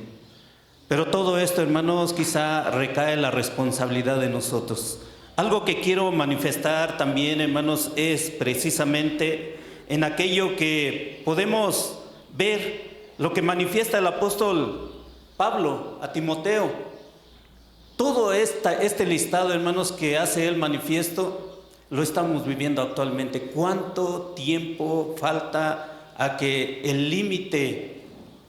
Pero todo esto, hermanos, quizá recae la responsabilidad de nosotros. Algo que quiero manifestar también, hermanos, es precisamente en aquello que podemos ver, lo que manifiesta el apóstol Pablo a Timoteo. Todo este listado, hermanos, que hace él manifiesto, lo estamos viviendo actualmente. ¿Cuánto tiempo falta a que el límite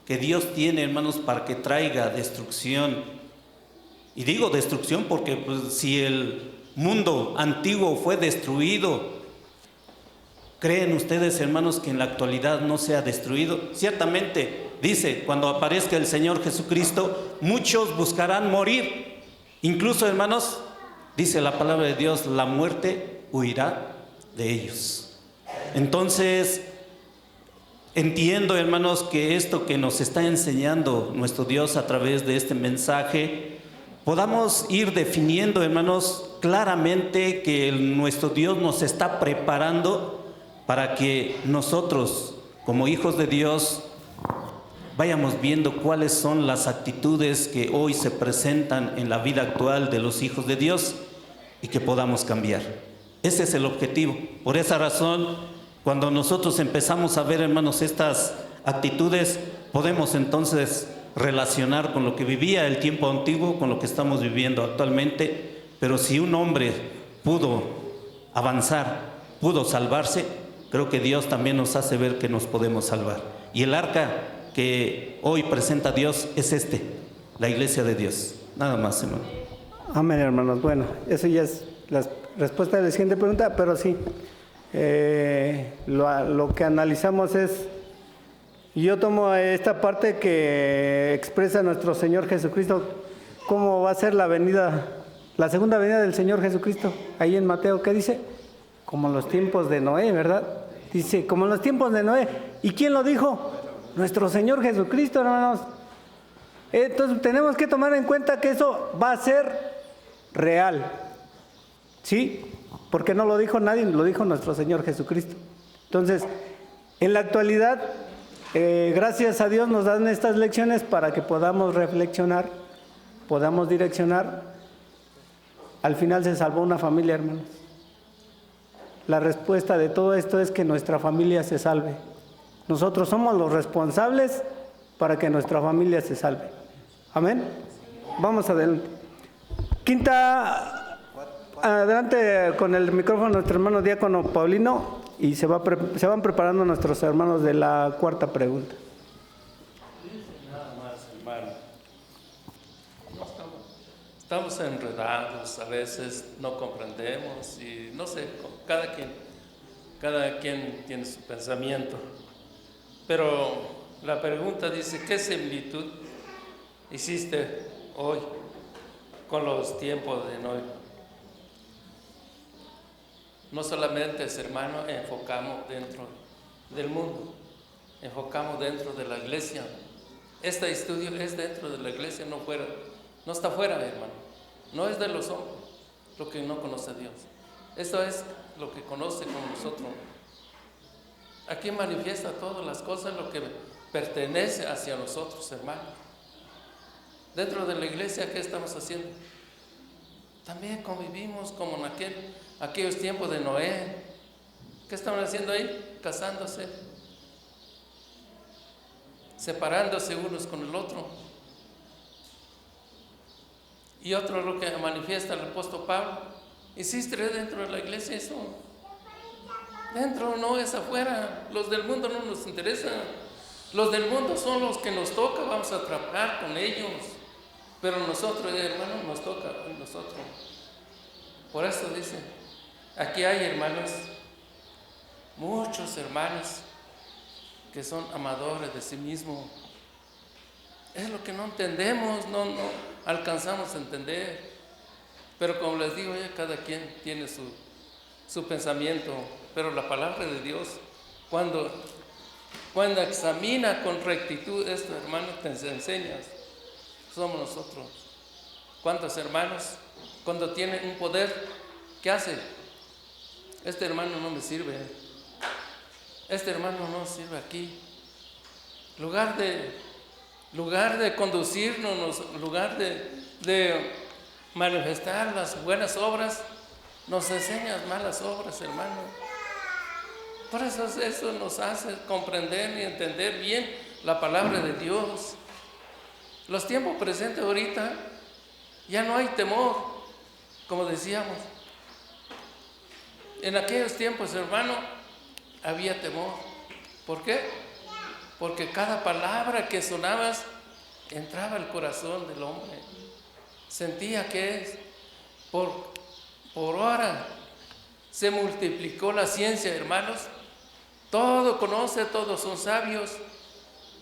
que Dios tiene, hermanos, para que traiga destrucción Y digo destrucción porque pues, si el mundo antiguo fue destruido, ¿creen ustedes, hermanos, que en la actualidad no sea destruido? Ciertamente, dice, cuando aparezca el Señor Jesucristo, muchos buscarán morir. Incluso, hermanos, dice la palabra de Dios, la muerte huirá de ellos. Entonces, entiendo, hermanos, que esto que nos está enseñando nuestro Dios a través de este mensaje, podamos ir definiendo, hermanos, claramente que nuestro Dios nos está preparando para que nosotros, como hijos de Dios, vayamos viendo cuáles son las actitudes que hoy se presentan en la vida actual de los hijos de Dios y que podamos cambiar. Ese es el objetivo. Por esa razón, cuando nosotros empezamos a ver, hermanos, estas actitudes, podemos entonces relacionar con lo que vivía el tiempo antiguo, con lo que estamos viviendo actualmente. Pero si un hombre pudo avanzar, pudo salvarse, creo que Dios también nos hace ver que nos podemos salvar. Y el arca que hoy presenta Dios es la iglesia de Dios. Nada más, hermano. Amén, hermanos. Bueno, eso ya es la respuesta de la siguiente pregunta, pero sí, lo que analizamos es, yo tomo esta parte que expresa nuestro Señor Jesucristo, cómo va a ser la segunda venida del Señor Jesucristo, ahí en Mateo, ¿qué dice? Como en los tiempos de Noé, ¿verdad? Dice, como en los tiempos de Noé. ¿Y quién lo dijo? Nuestro Señor Jesucristo, hermanos. Entonces tenemos que tomar en cuenta que eso va a ser real. ¿Sí? Porque no lo dijo nadie, lo dijo nuestro Señor Jesucristo. Entonces, en la actualidad, gracias a Dios nos dan estas lecciones para que podamos reflexionar, podamos direccionar. Al final se salvó una familia, hermanos. La respuesta de todo esto es que nuestra familia se salve. Nosotros somos los responsables para que nuestra familia se salve. Amén. Vamos adelante. Adelante con el micrófono nuestro hermano diácono Paulino y se van preparando nuestros hermanos de la cuarta pregunta. Nada más, hermano. Estamos enredados, a veces no comprendemos y no sé, cada quien tiene su pensamiento. Pero la pregunta dice, ¿qué similitud hiciste hoy con los tiempos de Noé? No solamente, hermano, enfocamos dentro del mundo, enfocamos dentro de la iglesia. Este estudio es dentro de la iglesia, no está fuera, hermano. No es de los hombres, lo que no conoce a Dios. Esto es lo que conoce con nosotros. Aquí manifiesta todas las cosas, lo que pertenece hacia nosotros, hermano. Dentro de la iglesia, ¿qué estamos haciendo? También convivimos como en aquellos tiempos de Noé. ¿Qué estaban haciendo ahí? Casándose, separándose unos con el otro. Y otro lo que manifiesta el apóstol Pablo. ¿Hiciste dentro de la iglesia eso? Dentro, no es afuera. Los del mundo no nos interesan. Los del mundo son los que nos toca, vamos a trabajar con ellos. Pero nosotros, hermanos, nos toca a nosotros. Por eso dice, aquí hay hermanos, muchos hermanos que son amadores de sí mismos. Es lo que no entendemos, no alcanzamos a entender. Pero como les digo, ya cada quien tiene su pensamiento. Pero la palabra de Dios, cuando examina con rectitud esto, hermano, te enseñas. Somos nosotros. ¿Cuántos hermanos, cuando tienen un poder, qué hace? Este hermano no me sirve. Este hermano no sirve aquí. Lugar de conducirnos, lugar de manifestar las buenas obras, nos enseñas malas obras, hermano. Por eso nos hace comprender y entender bien la palabra de Dios. Los tiempos presentes ahorita ya no hay temor, como decíamos. En aquellos tiempos, hermano, había temor. ¿Por qué? Porque cada palabra que sonabas entraba al corazón del hombre. sentía que por hora se multiplicó la ciencia, hermanos. Todo conoce, todos son sabios,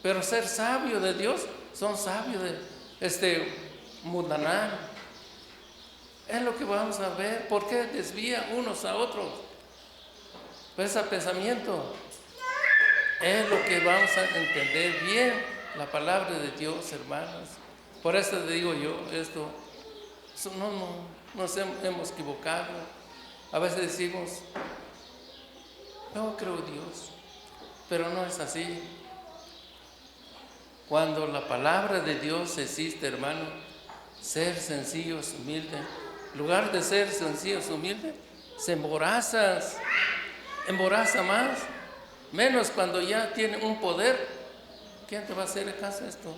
pero ser sabio de Dios, son sabios de mundanal. Es lo que vamos a ver. ¿Por qué desvían unos a otros? Pues ese pensamiento es lo que vamos a entender bien la palabra de Dios, hermanos. Por eso digo yo esto, no nos hemos equivocado. A veces decimos, yo creo en Dios, pero no es así. Cuando la palabra de Dios existe, hermano, ser sencillos, humildes, en lugar de ser sencillos, humildes, se embaraza más, menos cuando ya tiene un poder. ¿Quién te va a hacer caso a esto?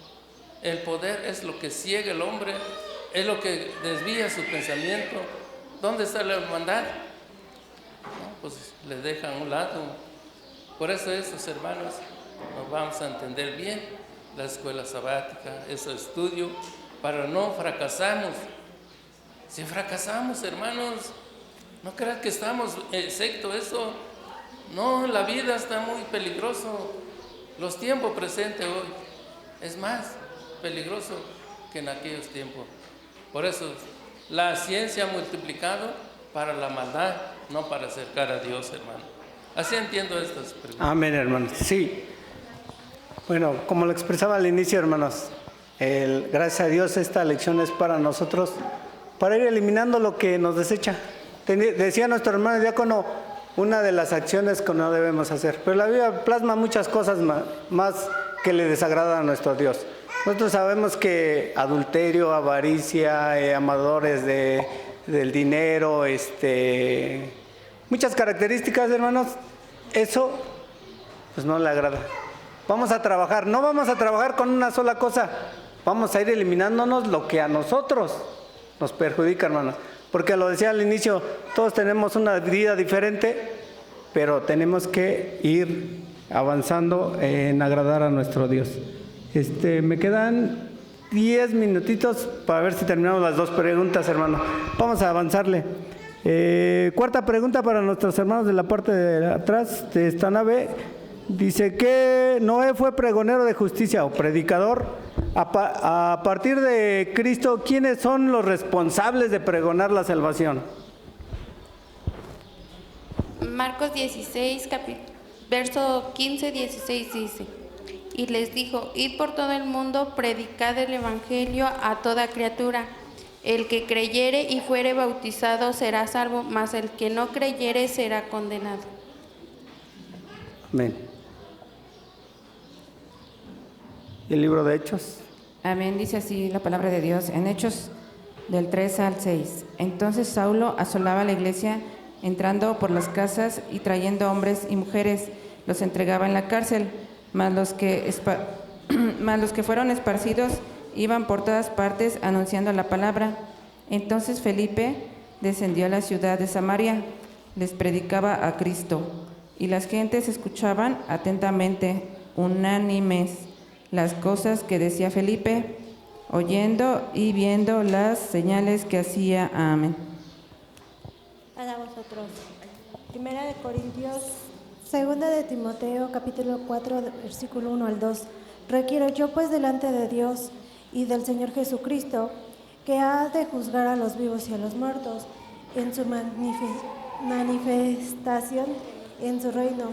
El poder es lo que ciega al hombre, es lo que desvía su pensamiento. ¿Dónde está la hermandad? No, pues le dejan a un lado. Por eso estos hermanos nos vamos a entender bien la escuela sabática, ese estudio, para no fracasarnos. Si fracasamos, hermanos, no crean que estamos excepto eso. No, la vida está muy peligroso. Los tiempos presentes hoy es más peligroso que en aquellos tiempos. Por eso la ciencia ha multiplicado para la maldad, no para acercar a Dios, hermano. Así entiendo estas preguntas. Amén, hermanos. Sí. Bueno, como lo expresaba al inicio, hermanos, gracias a Dios esta lección es para nosotros, para ir eliminando lo que nos desecha. Decía nuestro hermano diácono, una de las acciones que no debemos hacer. Pero la Biblia plasma muchas cosas más que le desagradan a nuestro Dios. Nosotros sabemos que adulterio, avaricia, amadores del dinero, muchas características, hermanos, eso pues no le agrada. Vamos a trabajar, no vamos a trabajar con una sola cosa, vamos a ir eliminándonos lo que a nosotros nos perjudica, hermanos. Porque lo decía al inicio, todos tenemos una vida diferente, pero tenemos que ir avanzando en agradar a nuestro Dios. Me quedan 10 minutitos para ver si terminamos las 2 preguntas, hermano. Vamos a avanzarle. Cuarta pregunta para nuestros hermanos de la parte de atrás de esta nave. Dice que Noé fue pregonero de justicia o predicador. A partir de Cristo, ¿quiénes son los responsables de pregonar la salvación? Marcos 16, verso 15-16 dice: y les dijo, id por todo el mundo, predicad el evangelio a toda criatura. El que creyere y fuere bautizado será salvo, mas el que no creyere será condenado. Amén. ¿Y el libro de Hechos? Amén, dice así la palabra de Dios en Hechos del 3 al 6. Entonces Saulo asolaba la iglesia, entrando por las casas y trayendo hombres y mujeres, los entregaba en la cárcel, mas los que fueron esparcidos iban por todas partes anunciando la palabra. Entonces Felipe descendió a la ciudad de Samaria, les predicaba a Cristo, y las gentes escuchaban atentamente, unánimes, las cosas que decía Felipe, oyendo y viendo las señales que hacía. Amén. A vosotros. Primera de Corintios, segunda de Timoteo, capítulo 4, versículo 1 al 2. Requiero yo pues delante de Dios y del Señor Jesucristo, que ha de juzgar a los vivos y a los muertos en su manifestación en su reino,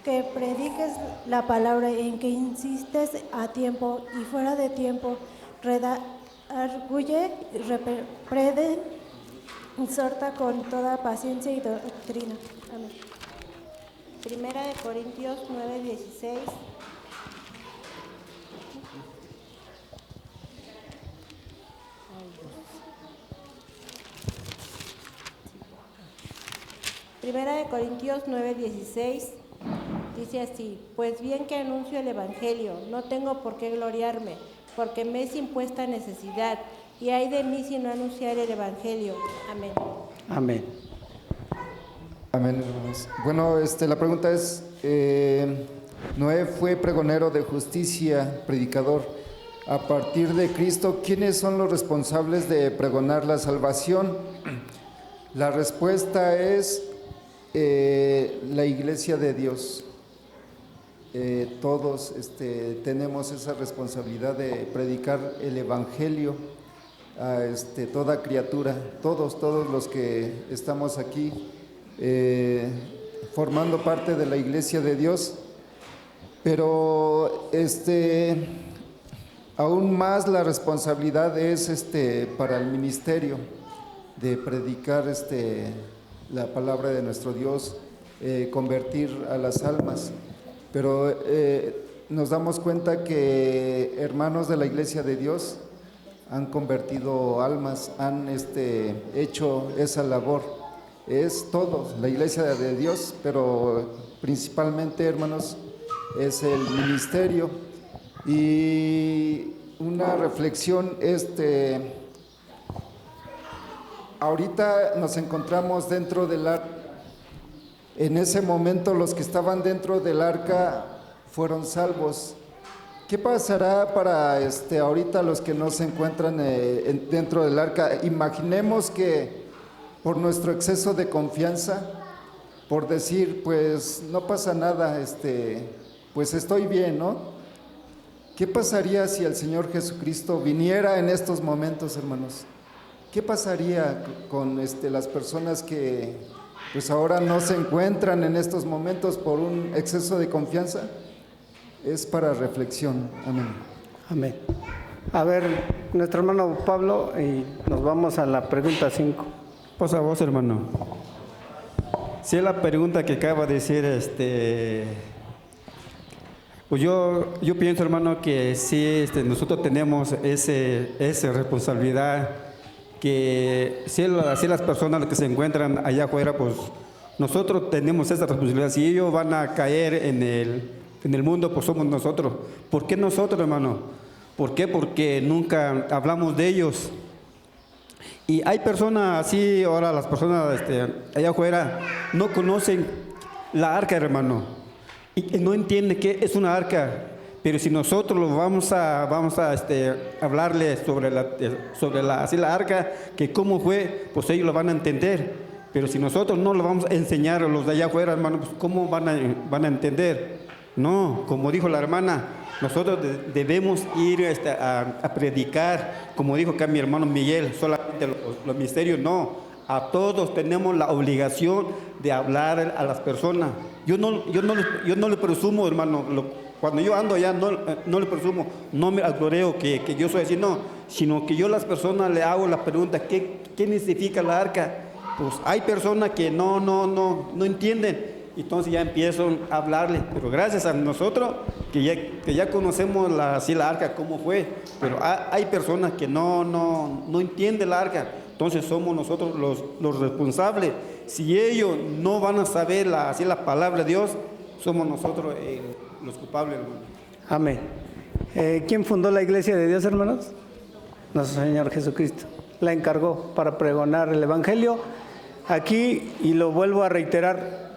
que prediques la palabra, en que insistes a tiempo y fuera de tiempo, redarguye, reprende, exhorta con toda paciencia y doctrina. Amén. Primera de Corintios 9:16. Primera de Corintios 9:16 dice así: pues bien que anuncio el Evangelio, no tengo por qué gloriarme, porque me es impuesta necesidad, y ay de mí si no anunciar el Evangelio. Amén. Amén. Amén, hermanos. Bueno, la pregunta es, Noé fue pregonero de justicia, predicador. a partir de Cristo, ¿quiénes son los responsables de pregonar la salvación? La respuesta es la Iglesia de Dios. Todos tenemos esa responsabilidad de predicar el Evangelio a toda criatura, todos los que estamos aquí formando parte de la Iglesia de Dios, pero aún más la responsabilidad es para el ministerio de predicar la palabra de nuestro Dios, convertir a las almas. Pero nos damos cuenta que hermanos de la Iglesia de Dios han convertido almas, han hecho esa labor. Es todo, la Iglesia de Dios, pero principalmente, hermanos, es el ministerio. Y una reflexión, ahorita nos encontramos dentro del arca. En ese momento los que estaban dentro del arca fueron salvos. ¿Qué pasará para ahorita los que no se encuentran dentro del arca? Imaginemos que por nuestro exceso de confianza, por decir, pues no pasa nada, pues estoy bien, ¿no? ¿Qué pasaría si el Señor Jesucristo viniera en estos momentos, hermanos? ¿Qué pasaría con las personas que pues ahora no se encuentran en estos momentos por un exceso de confianza? Es para reflexión. Amén. Amén. A ver, nuestro hermano Pablo, y nos vamos a la pregunta 5. Pues a vos, hermano. Si es la pregunta que acaba de decir, pues yo pienso, hermano, que sí, nosotros tenemos esa responsabilidad, que si las personas que se encuentran allá afuera, pues nosotros tenemos esa responsabilidad. Si ellos van a caer en el mundo, pues somos nosotros. ¿Por qué nosotros, hermano? ¿Por qué? Porque nunca hablamos de ellos. Y hay personas así, ahora las personas allá afuera no conocen la arca, hermano, y no entienden qué es una arca. Pero si nosotros vamos a hablarles sobre la arca, que cómo fue, pues ellos lo van a entender. Pero si nosotros no lo vamos a enseñar a los de allá afuera, hermano, pues ¿cómo van a entender? No, como dijo la hermana, nosotros debemos ir a predicar, como dijo acá mi hermano Miguel, solamente los misterios, no. A todos tenemos la obligación de hablar a las personas. Yo no le presumo, hermano, cuando yo ando allá no le presumo, no me alboreo que yo soy así, no, sino que yo a las personas le hago la pregunta, ¿qué significa la arca? Pues hay personas que no entienden, entonces ya empiezo a hablarle, pero gracias a nosotros que ya conocemos la arca, cómo fue, pero hay personas que no entienden la arca, entonces somos nosotros los responsables. Si ellos no van a saber la palabra de Dios, somos nosotros los culpables, hermano. Amén. ¿Quién fundó la Iglesia de Dios, hermanos? Nuestro Señor Jesucristo. La encargó para pregonar el Evangelio. Aquí, y lo vuelvo a reiterar,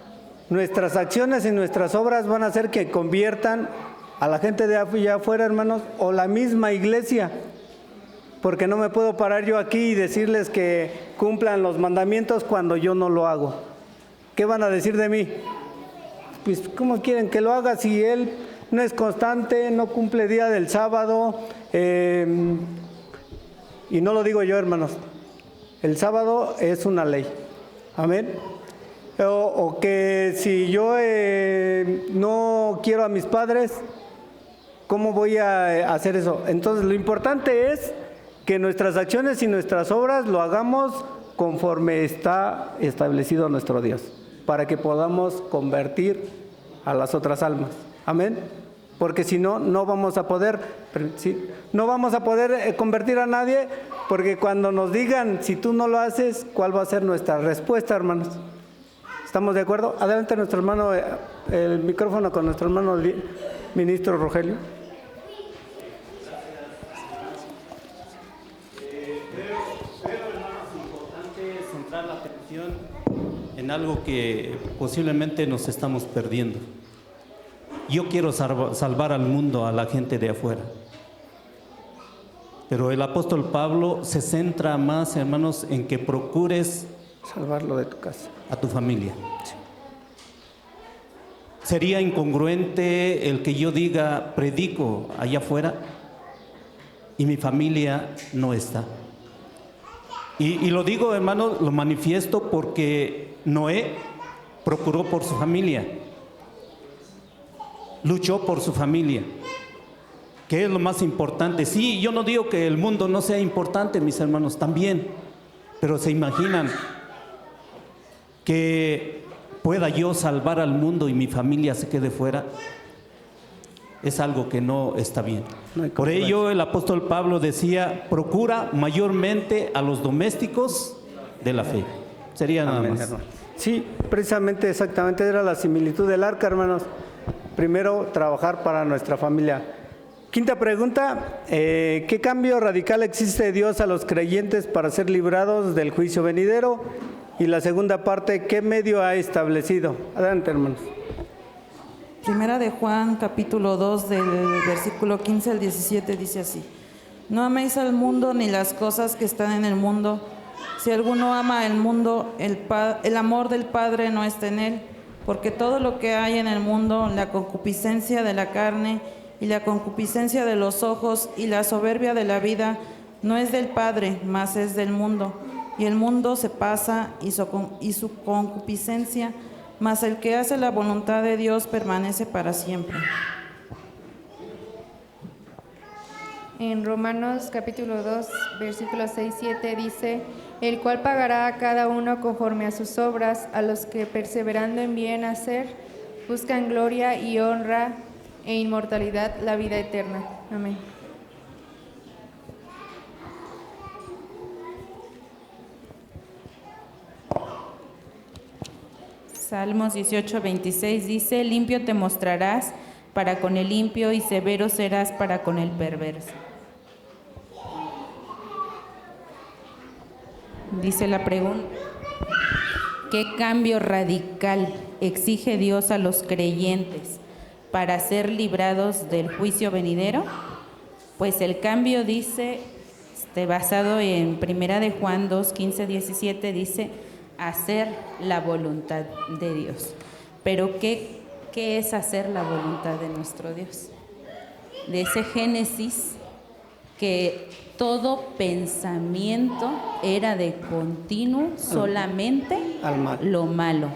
nuestras acciones y nuestras obras van a hacer que conviertan a la gente de allá afuera, hermanos, o la misma iglesia. Porque no me puedo parar yo aquí y decirles que cumplan los mandamientos cuando yo no lo hago. ¿Qué van a decir de mí? Pues, ¿cómo quieren que lo haga si él no es constante, no cumple día del sábado? Y no lo digo yo, hermanos. El sábado es una ley. Amén. O que si yo no quiero a mis padres, ¿cómo voy a hacer eso? Entonces, lo importante es que nuestras acciones y nuestras obras lo hagamos conforme está establecido nuestro Dios, para que podamos convertir a las otras almas. Amén. Porque si no, no vamos a poder convertir a nadie, porque cuando nos digan, si tú no lo haces, ¿cuál va a ser nuestra respuesta, hermanos? ¿Estamos de acuerdo? Adelante nuestro hermano, el micrófono con nuestro hermano ministro Rogelio. Centrar la atención en algo que posiblemente nos estamos perdiendo. Yo quiero salvar al mundo, a la gente de afuera. Pero el apóstol Pablo se centra más, hermanos, en que procures salvarlo de tu casa, a tu familia. Sí. Sería incongruente el que yo diga, predico allá afuera y mi familia no está. Y lo digo, hermanos, lo manifiesto porque Noé procuró por su familia, luchó por su familia, que es lo más importante. Sí, yo no digo que el mundo no sea importante, mis hermanos, también, pero se imaginan que pueda yo salvar al mundo y mi familia se quede fuera. Es algo que no está bien. Por ello el apóstol Pablo decía, procura mayormente a los domésticos de la fe. Sería nada más. Hermano. Sí, precisamente, exactamente, era la similitud del arca, hermanos. Primero, trabajar para nuestra familia. Quinta pregunta, ¿qué cambio radical existe de Dios a los creyentes para ser librados del juicio venidero? Y la segunda parte, ¿qué medio ha establecido? Adelante, hermanos. Primera de Juan, capítulo 2, del versículo 15 al 17, dice así: No améis al mundo ni las cosas que están en el mundo. Si alguno ama el mundo, el amor del Padre no está en él, porque todo lo que hay en el mundo, la concupiscencia de la carne y la concupiscencia de los ojos y la soberbia de la vida, no es del Padre, mas es del mundo. Y el mundo se pasa y su concupiscencia, mas el que hace la voluntad de Dios permanece para siempre. En Romanos capítulo 2, versículos 6-7 dice: el cual pagará a cada uno conforme a sus obras, a los que perseverando en bien hacer, buscan gloria y honra e inmortalidad, la vida eterna. Amén. Salmos 18:26 dice: limpio te mostrarás para con el limpio y severo serás para con el perverso. Dice la pregunta: ¿qué cambio radical exige Dios a los creyentes para ser librados del juicio venidero? Pues el cambio dice, basado en Primera de Juan 2, 15, 17, dice: hacer la voluntad de Dios. Pero ¿qué es hacer la voluntad de nuestro Dios? De ese Génesis, que todo pensamiento era de continuo solamente lo malo.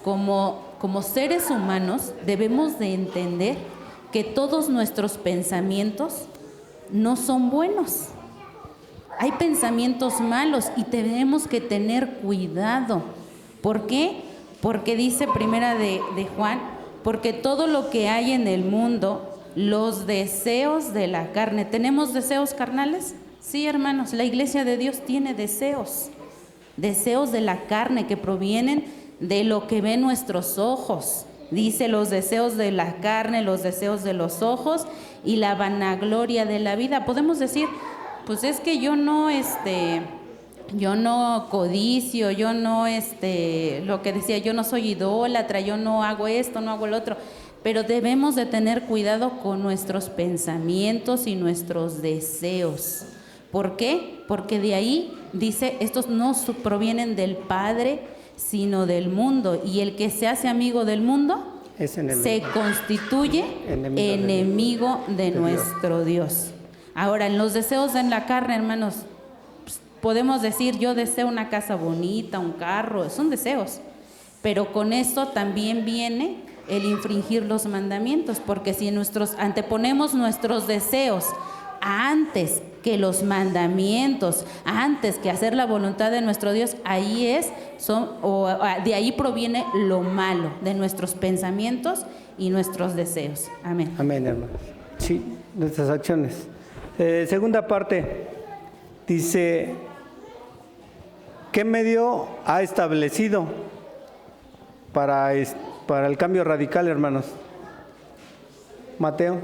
Como seres humanos debemos de entender que todos nuestros pensamientos no son buenos. Hay pensamientos malos y tenemos que tener cuidado. ¿Por qué? Porque dice Primera de Juan, porque todo lo que hay en el mundo, los deseos de la carne. ¿Tenemos deseos carnales? Sí, hermanos, la iglesia de Dios tiene deseos de la carne que provienen de lo que ven nuestros ojos. Dice los deseos de la carne, los deseos de los ojos y la vanagloria de la vida. Podemos decir, pues es que yo no codicio, yo no, lo que decía, yo no soy idólatra, yo no hago esto, no hago el otro. Pero debemos de tener cuidado con nuestros pensamientos y nuestros deseos. ¿Por qué? Porque de ahí, dice, estos no provienen del Padre, sino del mundo. Y el que se hace amigo del mundo se constituye enemigo de nuestro Dios. Ahora, en los deseos en la carne, hermanos, podemos decir, yo deseo una casa bonita, un carro, son deseos. Pero con esto también viene el infringir los mandamientos, porque si anteponemos nuestros deseos antes que los mandamientos, antes que hacer la voluntad de nuestro Dios, de ahí proviene lo malo de nuestros pensamientos y nuestros deseos. Amén. Amén, hermano. Sí, nuestras acciones. Segunda parte, dice, ¿qué medio ha establecido para el cambio radical, hermanos? Mateo,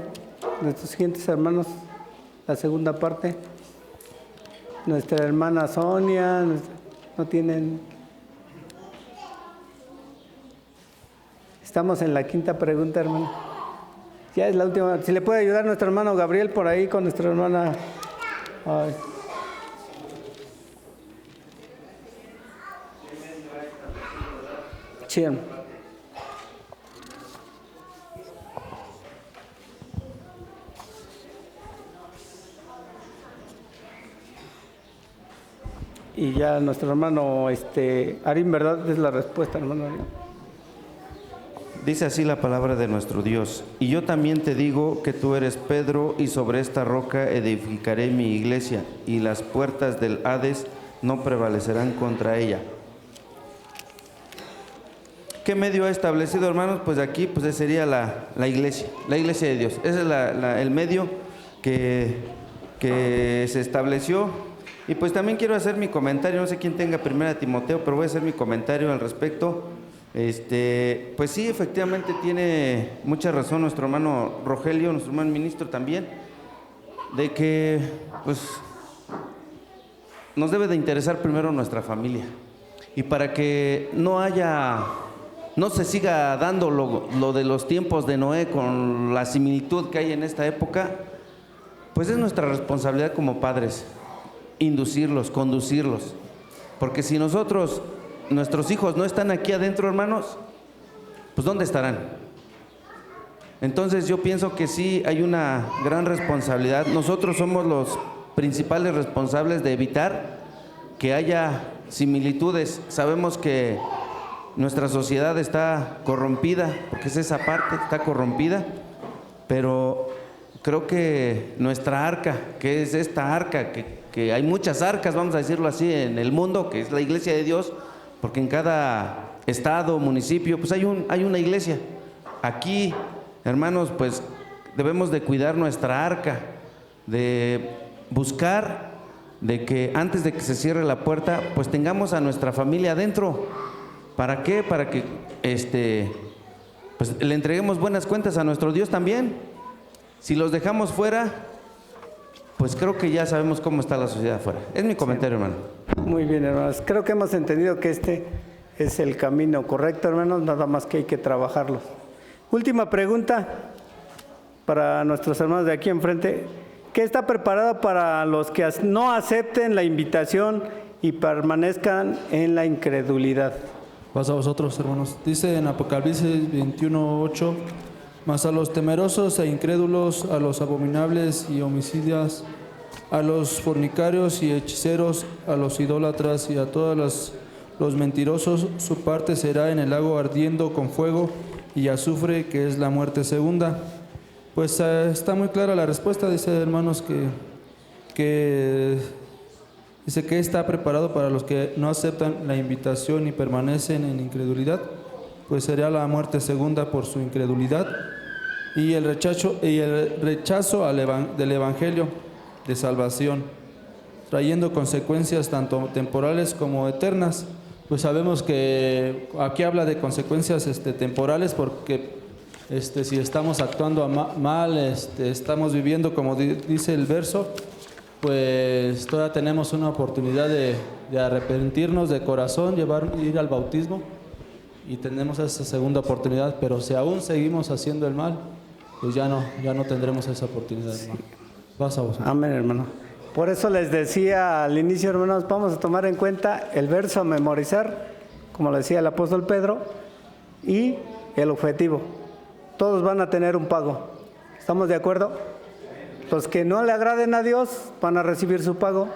nuestros siguientes hermanos, la segunda parte. Nuestra hermana Sonia, no tienen. Estamos en la quinta pregunta, hermano. Ya es la última. Si le puede ayudar nuestro hermano Gabriel por ahí con nuestra hermana Ay. Sí, hermano. Y ya nuestro hermano Arín, ¿verdad? Es la respuesta, hermano Arín. Dice así la palabra de nuestro Dios: y yo también te digo que tú eres Pedro, y sobre esta roca edificaré mi iglesia, y las puertas del Hades no prevalecerán contra ella. ¿Qué medio ha establecido, hermanos? Pues aquí pues sería la iglesia de Dios. Ese es el medio que se estableció. Y pues también quiero hacer mi comentario, no sé quién tenga 1 Timoteo, pero voy a hacer mi comentario al respecto. Pues sí, efectivamente tiene mucha razón nuestro hermano Rogelio, nuestro hermano ministro también, de que pues nos debe de interesar primero nuestra familia. Y para que no se siga dando lo de los tiempos de Noé con la similitud que hay en esta época, pues es nuestra responsabilidad como padres inducirlos, conducirlos, porque si nuestros hijos no están aquí adentro, hermanos, pues ¿dónde estarán? Entonces yo pienso que sí hay una gran responsabilidad. Nosotros somos los principales responsables de evitar que haya similitudes. Sabemos que nuestra sociedad está corrompida, porque es esa parte, está corrompida, pero creo que nuestra arca, que es esta arca, que hay muchas arcas, vamos a decirlo así, en el mundo, que es la iglesia de Dios, porque en cada estado, municipio, pues hay una iglesia. Aquí, hermanos, pues debemos de cuidar nuestra arca, de buscar de que antes de que se cierre la puerta, pues tengamos a nuestra familia adentro. ¿Para qué? Para que pues le entreguemos buenas cuentas a nuestro Dios también. Si los dejamos fuera, pues creo que ya sabemos cómo está la sociedad afuera. Es mi comentario, hermano. Muy bien, hermanos. Creo que hemos entendido que este es el camino correcto, hermanos, nada más que hay que trabajarlo. Última pregunta para nuestros hermanos de aquí enfrente. ¿Qué está preparado para los que no acepten la invitación y permanezcan en la incredulidad? Pasa a vosotros, hermanos. Dice en Apocalipsis 21:8: mas a los temerosos e incrédulos, a los abominables y homicidas, a los fornicarios y hechiceros, a los idólatras y a todos los mentirosos, su parte será en el lago ardiendo con fuego y azufre, que es la muerte segunda. Pues está muy clara la respuesta, dice, hermanos, que dice que está preparado para los que no aceptan la invitación y permanecen en incredulidad, pues sería la muerte segunda por su incredulidad y el rechazo del evangelio de salvación, trayendo consecuencias tanto temporales como eternas. Pues sabemos que aquí habla de consecuencias temporales, porque si estamos actuando mal, estamos viviendo como dice el verso, pues todavía tenemos una oportunidad de arrepentirnos de corazón, ir al bautismo, y tenemos esa segunda oportunidad. Pero si aún seguimos haciendo el mal, pues ya no tendremos esa oportunidad, hermano. Vas a vos. Amén, hermano. Por eso les decía al inicio, hermanos, vamos a tomar en cuenta el verso a memorizar, como lo decía el apóstol Pedro, y el objetivo. Todos van a tener un pago. ¿Estamos de acuerdo? Los que no le agraden a Dios van a recibir su pago,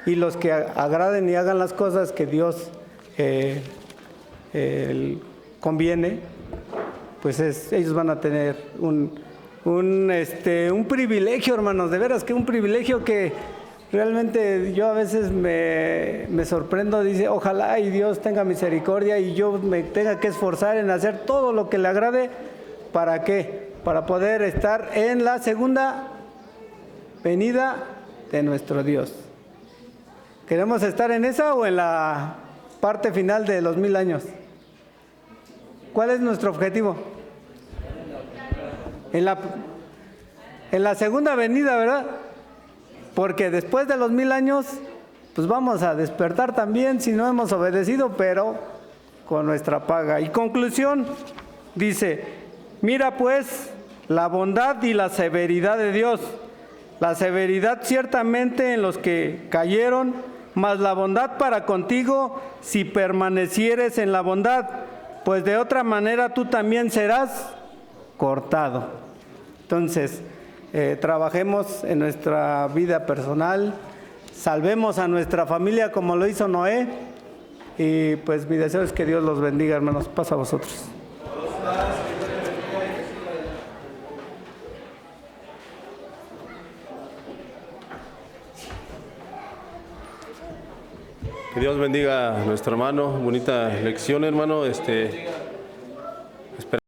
y los que agraden y hagan las cosas que Dios conviene, pues ellos van a tener un privilegio, hermanos, de veras que un privilegio que realmente yo a veces me sorprendo. Dice, ojalá y Dios tenga misericordia y yo me tenga que esforzar en hacer todo lo que le agrade. ¿Para qué? Para poder estar en la segunda venida de nuestro Dios. ¿Queremos estar en esa o en la parte final de los 1000 años? ¿Cuál es nuestro objetivo? En la segunda venida, ¿verdad? Porque después de los 1000 años, pues vamos a despertar también si no hemos obedecido, pero con nuestra paga. Y conclusión, dice, mira pues la bondad y la severidad de Dios, la severidad ciertamente en los que cayeron, mas la bondad para contigo si permanecieres en la bondad, pues de otra manera tú también serás cortado. Entonces, trabajemos en nuestra vida personal, salvemos a nuestra familia como lo hizo Noé, y pues mi deseo es que Dios los bendiga, hermanos. Pasa a vosotros. Que Dios bendiga a nuestro hermano, bonita lección, hermano.